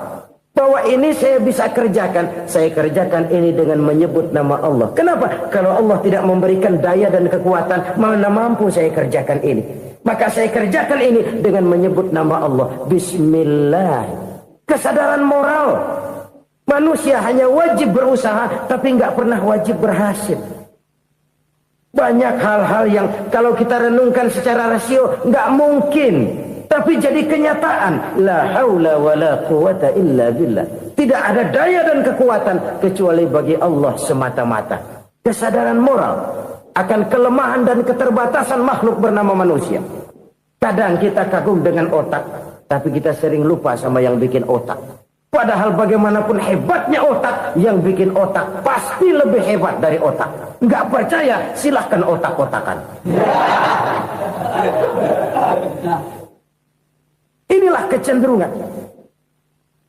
Bahwa ini saya bisa kerjakan. Saya kerjakan ini dengan menyebut nama Allah. Kenapa? Kalau Allah tidak memberikan daya dan kekuatan, mana mampu saya kerjakan ini. Maka saya kerjakan ini dengan menyebut nama Allah. Bismillah. Kesadaran moral. Manusia hanya wajib berusaha, tapi nggak pernah wajib berhasil. Banyak hal-hal yang kalau kita renungkan secara rasio nggak mungkin. Tapi jadi kenyataan. La haula wa la quwata illa billah. Tidak ada daya dan kekuatan kecuali bagi Allah semata-mata. Kesadaran moral akan kelemahan dan keterbatasan makhluk bernama manusia. Kadang kita kagum dengan otak, tapi kita sering lupa sama yang bikin otak. Padahal bagaimanapun hebatnya otak, yang bikin otak pasti lebih hebat dari otak. Nggak percaya, silahkan otak-otakan. Inilah kecenderungan.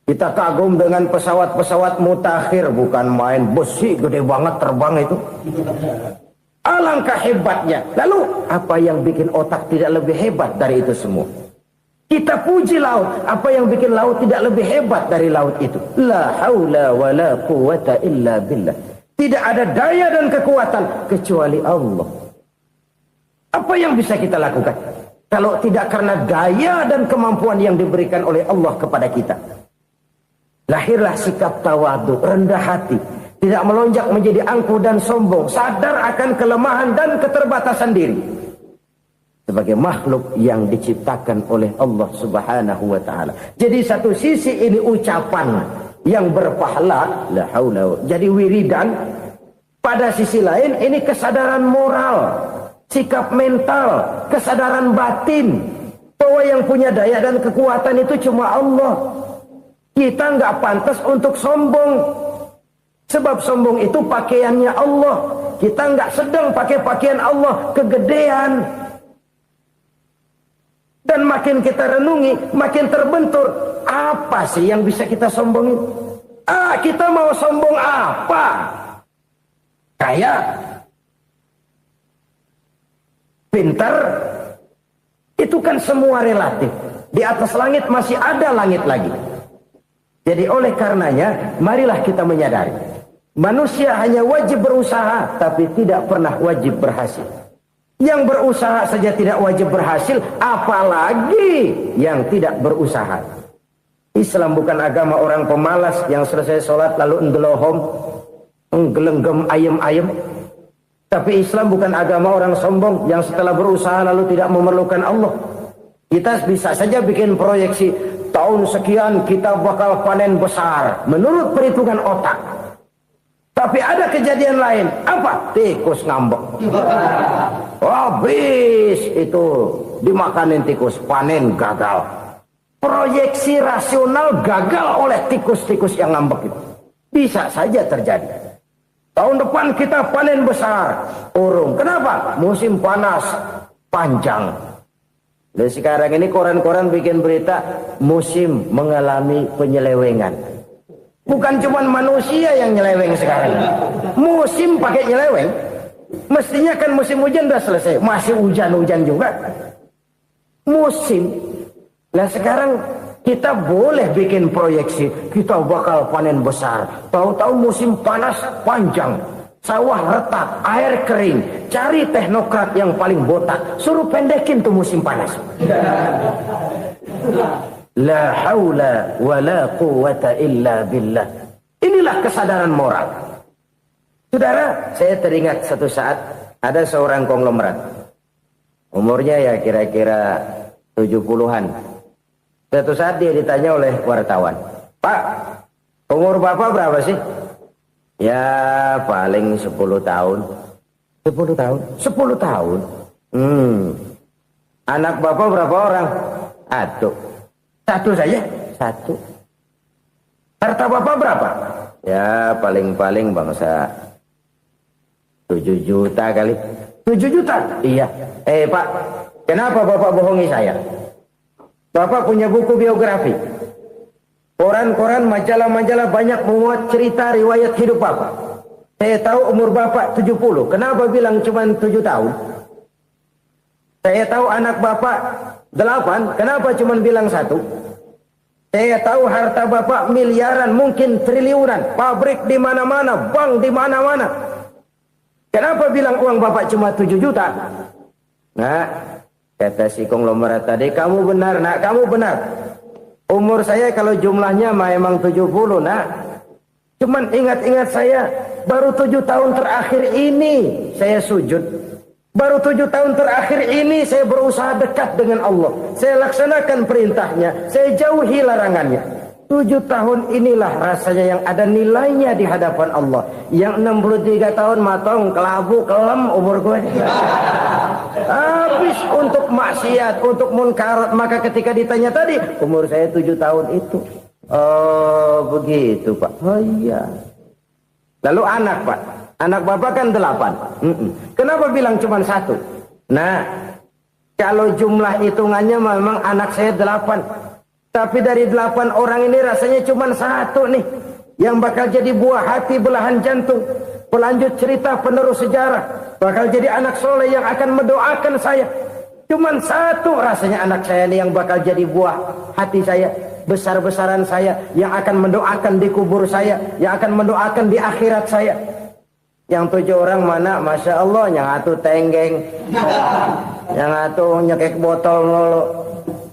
Kita kagum dengan pesawat-pesawat mutakhir, bukan main, besi gede banget terbang itu. Alangkah hebatnya. Lalu apa yang bikin otak tidak lebih hebat dari itu semua? Kita puji laut. Apa yang bikin laut tidak lebih hebat dari laut itu? La haula wa la quwata illa billah. Tidak ada daya dan kekuatan kecuali Allah. Apa yang bisa kita lakukan? Kalau tidak karena daya dan kemampuan yang diberikan oleh Allah kepada kita. Lahirlah sikap tawadu, rendah hati. Tidak melonjak menjadi angkuh dan sombong. Sadar akan kelemahan dan keterbatasan diri. Sebagai makhluk yang diciptakan oleh Allah subhanahu wa ta'ala. Jadi satu sisi ini ucapan yang berpahala. La haula. Jadi wiridan. Pada sisi lain ini kesadaran moral. Sikap mental, kesadaran batin, bahwa yang punya daya dan kekuatan itu cuma Allah. Kita nggak pantas untuk sombong, sebab sombong itu pakaiannya Allah. Kita nggak sedang pakai pakaian Allah, kegedean. Dan makin kita renungi, makin terbentur. Apa sih yang bisa kita sombongin? Kita mau sombong apa? Kaya? Pintar, itu kan semua relatif. Di atas langit masih ada langit lagi. Jadi oleh karenanya, marilah kita menyadari. Manusia hanya wajib berusaha, tapi tidak pernah wajib berhasil. Yang berusaha saja tidak wajib berhasil, apalagi yang tidak berusaha. Islam bukan agama orang pemalas yang selesai sholat lalu enggelohom, enggelenggem ayem-ayem. Tapi Islam bukan agama orang sombong yang setelah berusaha lalu tidak memerlukan Allah. Kita bisa saja bikin proyeksi, tahun sekian kita bakal panen besar menurut perhitungan otak. Tapi ada kejadian lain. Apa? Tikus ngambek. Habis itu dimakanin tikus, panen gagal. Proyeksi rasional gagal oleh tikus-tikus yang ngambek itu. Bisa saja terjadi. Tahun depan kita panen besar, urung. Kenapa? Musim panas panjang. Dan sekarang ini koran-koran bikin berita musim mengalami penyelewengan. Bukan cuma manusia yang nyeleweng sekarang. Musim pakai nyeleweng. Mestinya kan musim hujan udah selesai, masih hujan-hujan juga. Musim. Nah sekarang kita boleh bikin proyeksi, kita bakal panen besar. Tahu-tahu musim panas panjang, sawah retak, air kering. Cari teknokrat yang paling botak, suruh pendekin tuh musim panas. La haula wa la quwata illa billah. Inilah kesadaran moral. Saudara, saya teringat satu saat ada seorang konglomerat. Umurnya ya kira-kira 70-an. Suatu saat dia ditanya oleh wartawan, Pak, umur Bapak berapa sih? Ya paling 10 tahun. 10 tahun? 10 tahun? Anak Bapak berapa orang? Satu saja? Satu. Harta Bapak berapa? Ya paling-paling bangsa 7 juta kali. 7 juta? Iya. Pak, kenapa Bapak bohongi saya? Bapak punya buku biografi. Koran-koran, majalah-majalah banyak memuat cerita riwayat hidup Bapak. Saya tahu umur Bapak 70. Kenapa bilang cuma 7 tahun? Saya tahu anak Bapak 8. Kenapa cuma bilang 1? Saya tahu harta bapak miliaran, mungkin triliunan, pabrik di mana-mana, bank di mana-mana. Kenapa bilang uang bapak cuma 7 juta? Nah, kata si konglomerat tadi, kamu benar nak, kamu benar. Umur saya kalau jumlahnya memang 70 nak. Cuman ingat-ingat saya, baru 7 tahun terakhir ini saya sujud. Baru 7 tahun terakhir ini saya berusaha dekat dengan Allah. Saya laksanakan perintahnya, saya jauhi larangannya. 7 tahun inilah rasanya yang ada nilainya di hadapan Allah. Yang 63 tahun matong, kelabu, kelem umur gue. Habis untuk maksiat, untuk munkarat. Maka ketika ditanya tadi, umur saya 7 tahun itu. Oh begitu Pak. Oh iya. Lalu anak Pak. Anak bapak kan 8. Kenapa bilang cuma 1? Nah, kalau jumlah hitungannya memang anak saya 8. Tapi dari 8 orang ini rasanya cuma 1 nih. Yang bakal jadi buah hati, belahan jantung. Pelanjut cerita, penerus sejarah. Bakal jadi anak soleh yang akan mendoakan saya. Cuma 1 rasanya anak saya nih yang bakal jadi buah hati saya. Besar-besaran saya. Yang akan mendoakan di kubur saya. Yang akan mendoakan di akhirat saya. Yang 7 orang mana? Masya Allah, yang atu tenggeng, yang atu nyekek botol mulu,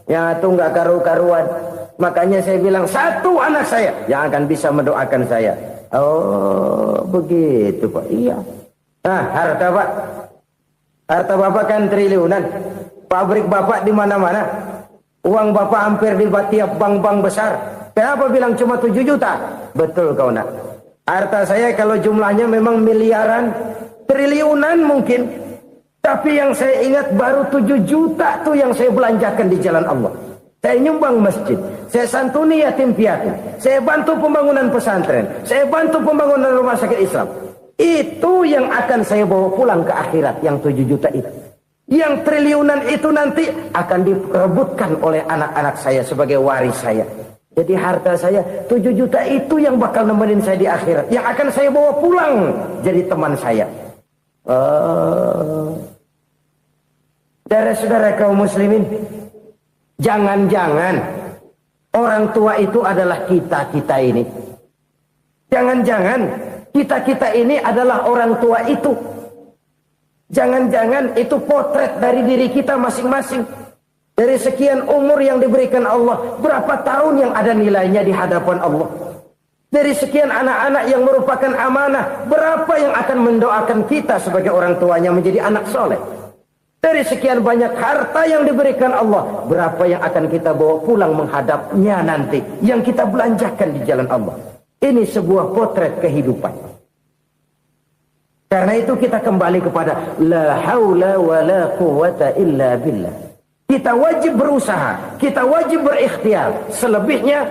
yang atu nggak karu-karuan. Makanya saya bilang 1 anak saya yang akan bisa mendoakan saya. Oh begitu Pak. Iya. Nah harta Pak, harta bapak kan triliunan, pabrik bapak di mana-mana, uang bapak hampir di tiap bank-bank besar. Kenapa bilang cuma 7 juta? Betul kau nak. Harta saya kalau jumlahnya memang miliaran, triliunan mungkin. Tapi yang saya ingat baru 7 juta tuh yang saya belanjakan di jalan Allah. Saya nyumbang masjid, saya santuni yatim piatu, saya bantu pembangunan pesantren, saya bantu pembangunan rumah sakit Islam. Itu yang akan saya bawa pulang ke akhirat, yang 7 juta itu. Yang triliunan itu nanti akan diperebutkan oleh anak-anak saya sebagai waris saya. Jadi harta saya 7 juta itu yang bakal nemenin saya di akhirat. Yang akan saya bawa pulang jadi teman saya. Saudara-saudara kaum muslimin, jangan-jangan orang tua itu adalah kita-kita ini. Jangan-jangan kita-kita ini adalah orang tua itu. Jangan-jangan itu potret dari diri kita masing-masing. Dari sekian umur yang diberikan Allah, berapa tahun yang ada nilainya di hadapan Allah? Dari sekian anak-anak yang merupakan amanah, berapa yang akan mendoakan kita sebagai orang tuanya menjadi anak soleh? Dari sekian banyak harta yang diberikan Allah, berapa yang akan kita bawa pulang menghadapnya nanti, yang kita belanjakan di jalan Allah? Ini sebuah potret kehidupan. Karena itu kita kembali kepada la haula wa la quwata illa billah. Kita wajib berusaha, kita wajib berikhtiar. Selebihnya,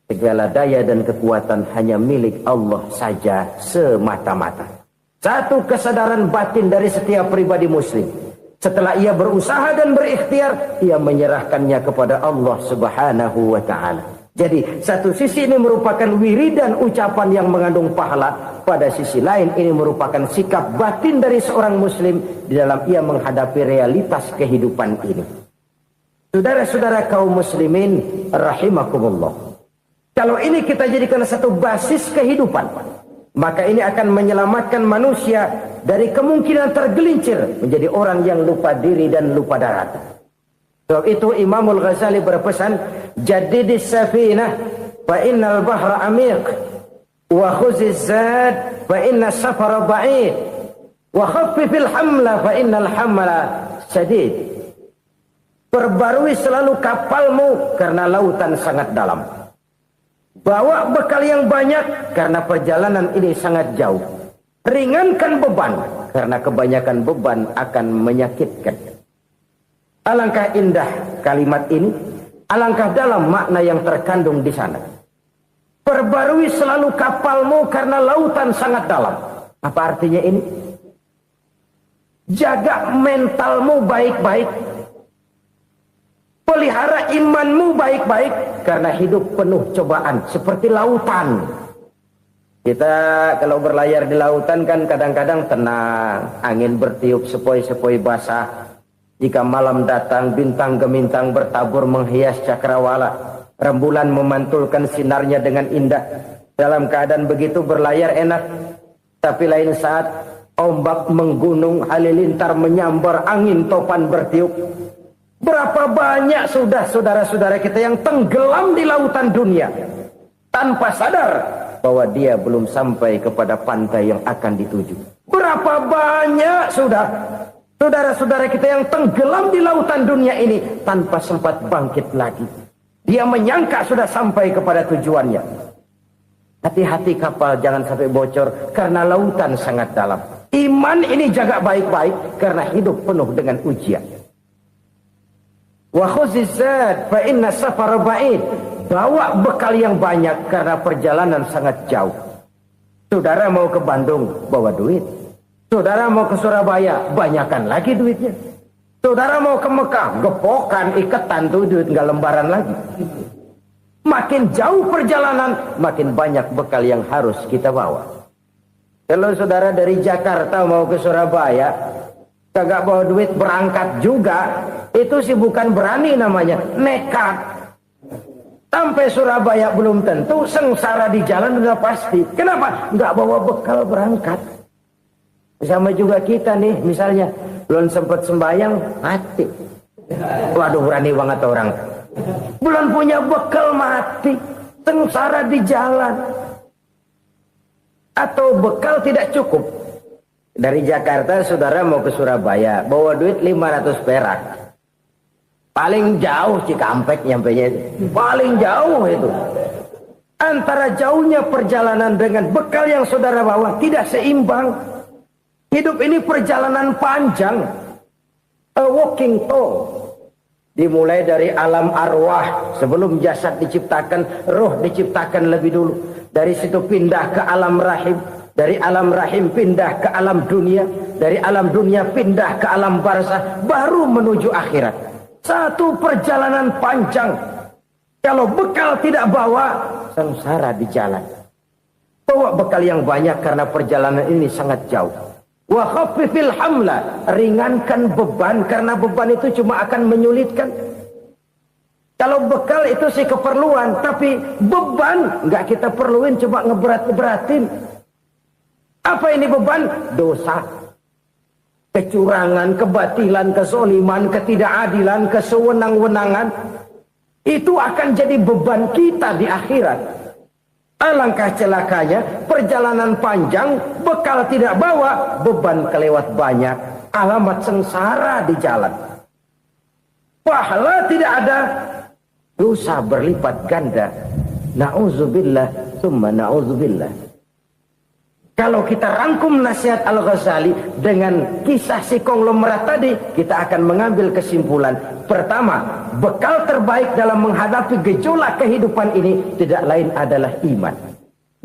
segala daya dan kekuatan hanya milik Allah saja semata-mata. Satu kesadaran batin dari setiap pribadi muslim. Setelah ia berusaha dan berikhtiar, ia menyerahkannya kepada Allah Subhanahu wa ta'ala. Jadi, satu sisi ini merupakan wiridan ucapan yang mengandung pahala. Pada sisi lain, ini merupakan sikap batin dari seorang muslim di dalam ia menghadapi realitas kehidupan ini. Saudara-saudara kaum muslimin, rahimakumullah. Kalau ini kita jadikan satu basis kehidupan, maka ini akan menyelamatkan manusia dari kemungkinan tergelincir menjadi orang yang lupa diri dan lupa darat. Sebab itu Imamul Ghazali berpesan, jadidis safinah fa innal bahra amiq, wa khuziz zad fa inna safara ba'id, wa khaffifil hamla fa innal hamla sadid. Perbarui selalu kapalmu karena lautan sangat dalam. Bawa bekal yang banyak karena perjalanan ini sangat jauh. Ringankan beban karena kebanyakan beban akan menyakitkan. Alangkah indah kalimat ini, alangkah dalam makna yang terkandung di sana. Perbarui selalu kapalmu karena lautan sangat dalam. Apa artinya ini? Jaga mentalmu baik-baik. Pelihara imanmu baik-baik karena hidup penuh cobaan seperti lautan. Kita kalau berlayar di lautan kan kadang-kadang tenang, angin bertiup sepoi-sepoi basah. Jika malam datang bintang gemintang bertabur menghias cakrawala. Rembulan memantulkan sinarnya dengan indah. Dalam keadaan begitu berlayar enak. Tapi lain saat ombak menggunung, halilintar menyambar, angin topan bertiup. Berapa banyak sudah saudara-saudara kita yang tenggelam di lautan dunia tanpa sadar bahwa dia belum sampai kepada pantai yang akan dituju. Berapa banyak sudah saudara-saudara kita yang tenggelam di lautan dunia ini tanpa sempat bangkit lagi. Dia menyangka sudah sampai kepada tujuannya. Hati-hati kapal jangan sampai bocor karena lautan sangat dalam. Iman ini jaga baik-baik karena hidup penuh dengan ujian. Wa khuzizat fa inna safara ba'id. Bawa bekal yang banyak karena perjalanan sangat jauh. Saudara mau ke Bandung, bawa duit. Saudara mau ke Surabaya, banyakkan lagi duitnya. Saudara mau ke Mekah, gepokan, iketan tuh duit nggak lembaran lagi. Makin jauh perjalanan, makin banyak bekal yang harus kita bawa. Kalau saudara dari Jakarta mau ke Surabaya, kagak bawa duit berangkat juga, itu sih bukan berani namanya, nekat. Sampai Surabaya belum tentu, sengsara di jalan udah pasti. Kenapa? Nggak bawa bekal berangkat. Sama juga kita nih, misalnya belum sempat sembahyang, mati. Waduh, berani banget orang. Belum punya bekal, mati. Sengsara di jalan. Atau bekal tidak cukup. Dari Jakarta saudara mau ke Surabaya, bawa duit 500 perak. Paling jauh Cikampek nyampenya itu. Paling jauh itu. Antara jauhnya perjalanan dengan bekal yang saudara bawa tidak seimbang. Hidup ini perjalanan panjang. A walking tour. Dimulai dari alam arwah. Sebelum jasad diciptakan, roh diciptakan lebih dulu. Dari situ pindah ke alam rahim. Dari alam rahim pindah ke alam dunia. Dari alam dunia pindah ke alam barzah. Baru menuju akhirat. Satu perjalanan panjang. Kalau bekal tidak bawa, sengsara di jalan. Bawa bekal yang banyak karena perjalanan ini sangat jauh. Wa khaffifil hamla, ringankan beban karena beban itu cuma akan menyulitkan. Kalau bekal itu sih keperluan, tapi beban nggak kita perluin, cuma ngeberat-beratin. Apa ini beban? Dosa. Kecurangan, kebatilan, kezoliman, ketidakadilan, kesewenang-wenangan. Itu akan jadi beban kita di akhirat. Alangkah celakanya, perjalanan panjang, bekal tidak bawa, beban kelewat banyak. Alamat sengsara di jalan. Pahala tidak ada, dosa berlipat ganda. Na'udzubillah, summa na'udzubillah. Kalau kita rangkum nasihat Al-Ghazali dengan kisah si konglomerat tadi, kita akan mengambil kesimpulan. Pertama, bekal terbaik dalam menghadapi gejolak kehidupan ini tidak lain adalah iman.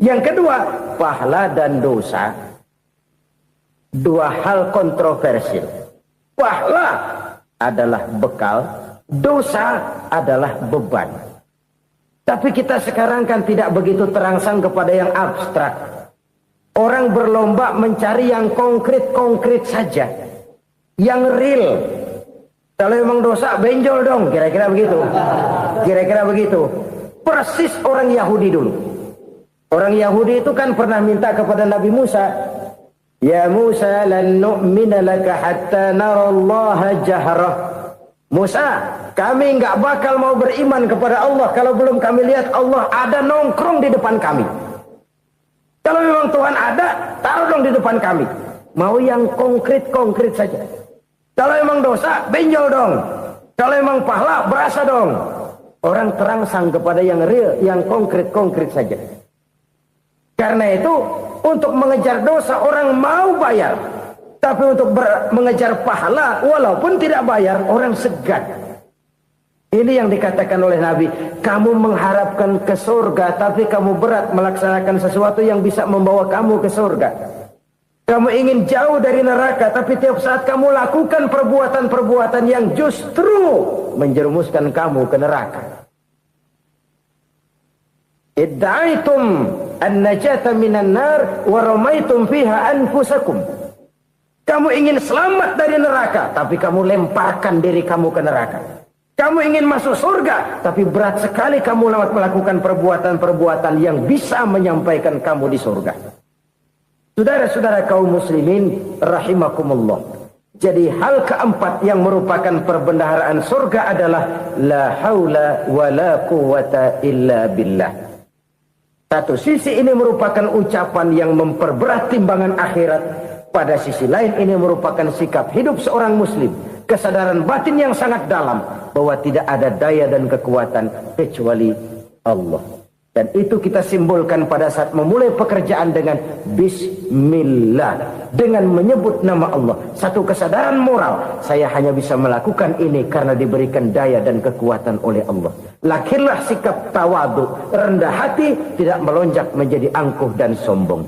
Yang kedua, pahala dan dosa. Dua hal kontroversial. Pahala adalah bekal, dosa adalah beban. Tapi kita sekarang kan tidak begitu terangsang kepada yang abstrak. Orang berlomba mencari yang konkret-konkret saja. Yang real. Kalau memang dosa, benjol dong. Kira-kira begitu. Kira-kira begitu. Persis orang Yahudi dulu. Orang Yahudi itu kan pernah minta kepada Nabi Musa. Ya Musa, lan nu'mina laka hatta narallaha jahrah. Musa, kami nggak bakal mau beriman kepada Allah kalau belum kami lihat Allah ada nongkrong di depan kami. Kalau memang Tuhan ada, taruh dong di depan kami. Mau yang konkret-konkret saja. Kalau memang dosa, benjol dong. Kalau memang pahala, berasa dong. Orang terangsang kepada yang real, yang konkret-konkret saja. Karena itu, untuk mengejar dosa, orang mau bayar. Tapi untuk mengejar pahala, walaupun tidak bayar, orang segan. Ini yang dikatakan oleh Nabi, kamu mengharapkan ke surga, tapi kamu berat melaksanakan sesuatu yang bisa membawa kamu ke surga. Kamu ingin jauh dari neraka, tapi tiap saat kamu lakukan perbuatan-perbuatan yang justru menjerumuskan kamu ke neraka. Idda'aitum an-najata minan nar wa ramaitum fiha anfusakum. Kamu ingin selamat dari neraka, tapi kamu lemparkan diri kamu ke neraka. Kamu ingin masuk surga, tapi berat sekali kamu melakukan perbuatan-perbuatan yang bisa menyampaikan kamu di surga. Saudara-saudara kaum muslimin rahimakumullah. Jadi hal keempat yang merupakan perbendaharaan surga adalah la haula wa la quwata illa billah. Satu sisi ini merupakan ucapan yang memperberat timbangan akhirat. Pada sisi lain ini merupakan sikap hidup seorang muslim. Kesadaran batin yang sangat dalam bahwa tidak ada daya dan kekuatan kecuali Allah. Dan itu kita simbolkan pada saat memulai pekerjaan dengan bismillah, dengan menyebut nama Allah. Satu kesadaran moral, saya hanya bisa melakukan ini karena diberikan daya dan kekuatan oleh Allah. Lahirlah sikap tawadu, rendah hati, tidak melonjak menjadi angkuh dan sombong.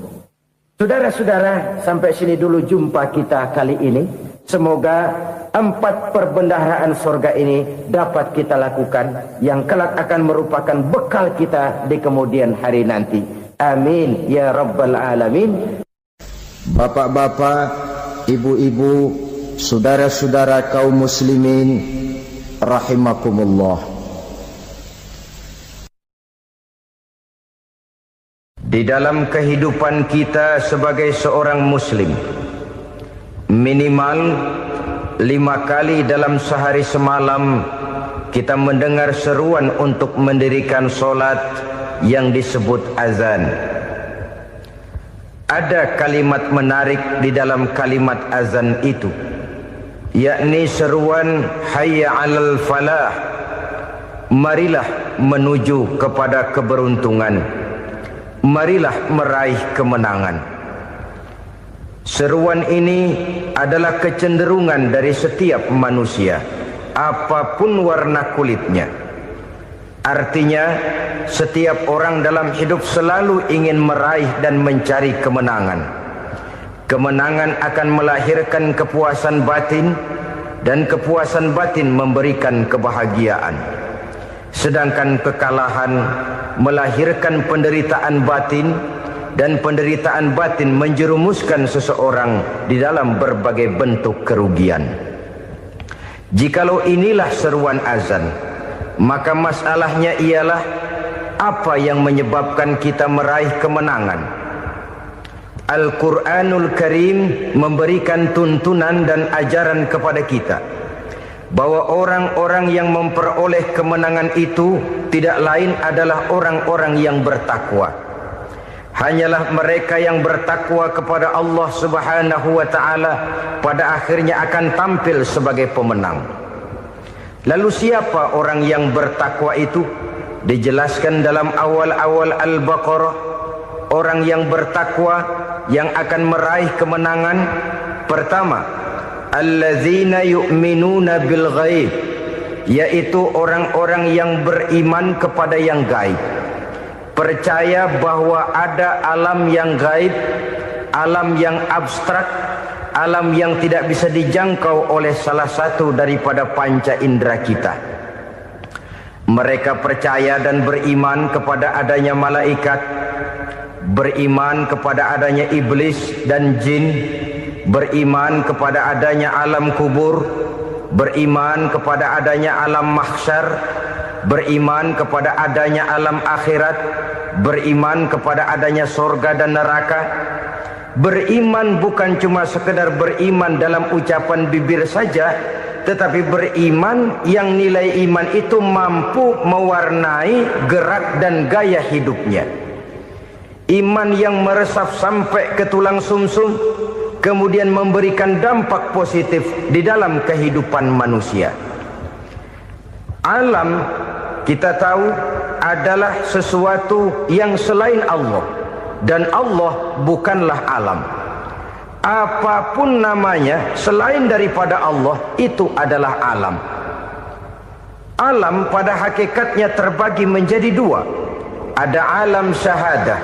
Saudara-saudara, sampai sini dulu jumpa kita kali ini. Semoga 4 perbendaharaan surga ini dapat kita lakukan, yang kelak akan merupakan bekal kita di kemudian hari nanti. Amin ya rabbal alamin. Bapak-bapak, ibu-ibu, saudara-saudara kaum muslimin rahimakumullah. Di dalam kehidupan kita sebagai seorang muslim, minimal 5 kali dalam sehari semalam kita mendengar seruan untuk mendirikan solat yang disebut azan. Ada kalimat menarik di dalam kalimat azan itu, yakni seruan hayya 'alal falah, marilah menuju kepada keberuntungan, marilah meraih kemenangan. Seruan ini adalah kecenderungan dari setiap manusia, apapun warna kulitnya. Artinya, setiap orang dalam hidup selalu ingin meraih dan mencari kemenangan. Kemenangan akan melahirkan kepuasan batin, dan kepuasan batin memberikan kebahagiaan. Sedangkan kekalahan melahirkan penderitaan batin, dan penderitaan batin menjerumuskan seseorang di dalam berbagai bentuk kerugian. Jikalau inilah seruan azan, maka masalahnya ialah apa yang menyebabkan kita meraih kemenangan. Al-Quranul Karim memberikan tuntunan dan ajaran kepada kita bahwa orang-orang yang memperoleh kemenangan itu tidak lain adalah orang-orang yang bertakwa. Hanyalah mereka yang bertakwa kepada Allah Subhanahu wa ta'ala pada akhirnya akan tampil sebagai pemenang. Lalu siapa orang yang bertakwa itu? Dijelaskan dalam awal-awal Al-Baqarah. Orang yang bertakwa yang akan meraih kemenangan, pertama, allazina yu'minuna bil ghaib, yaitu orang-orang yang beriman kepada yang gaib. Percaya bahwa ada alam yang gaib, alam yang abstrak, alam yang tidak bisa dijangkau oleh salah satu daripada panca indera kita. Mereka percaya dan beriman kepada adanya malaikat, beriman kepada adanya iblis dan jin, beriman kepada adanya alam kubur, beriman kepada adanya alam mahsyar, beriman kepada adanya alam akhirat, beriman kepada adanya surga dan neraka. Beriman bukan cuma sekedar beriman dalam ucapan bibir saja, tetapi beriman yang nilai iman itu mampu mewarnai gerak dan gaya hidupnya. Iman yang meresap sampai ke tulang sumsum, kemudian memberikan dampak positif di dalam kehidupan manusia. Alam, kita tahu, adalah sesuatu yang selain Allah, dan Allah bukanlah alam. Apapun namanya selain daripada Allah, itu adalah alam. Alam pada hakikatnya terbagi menjadi 2. Ada alam syahadah,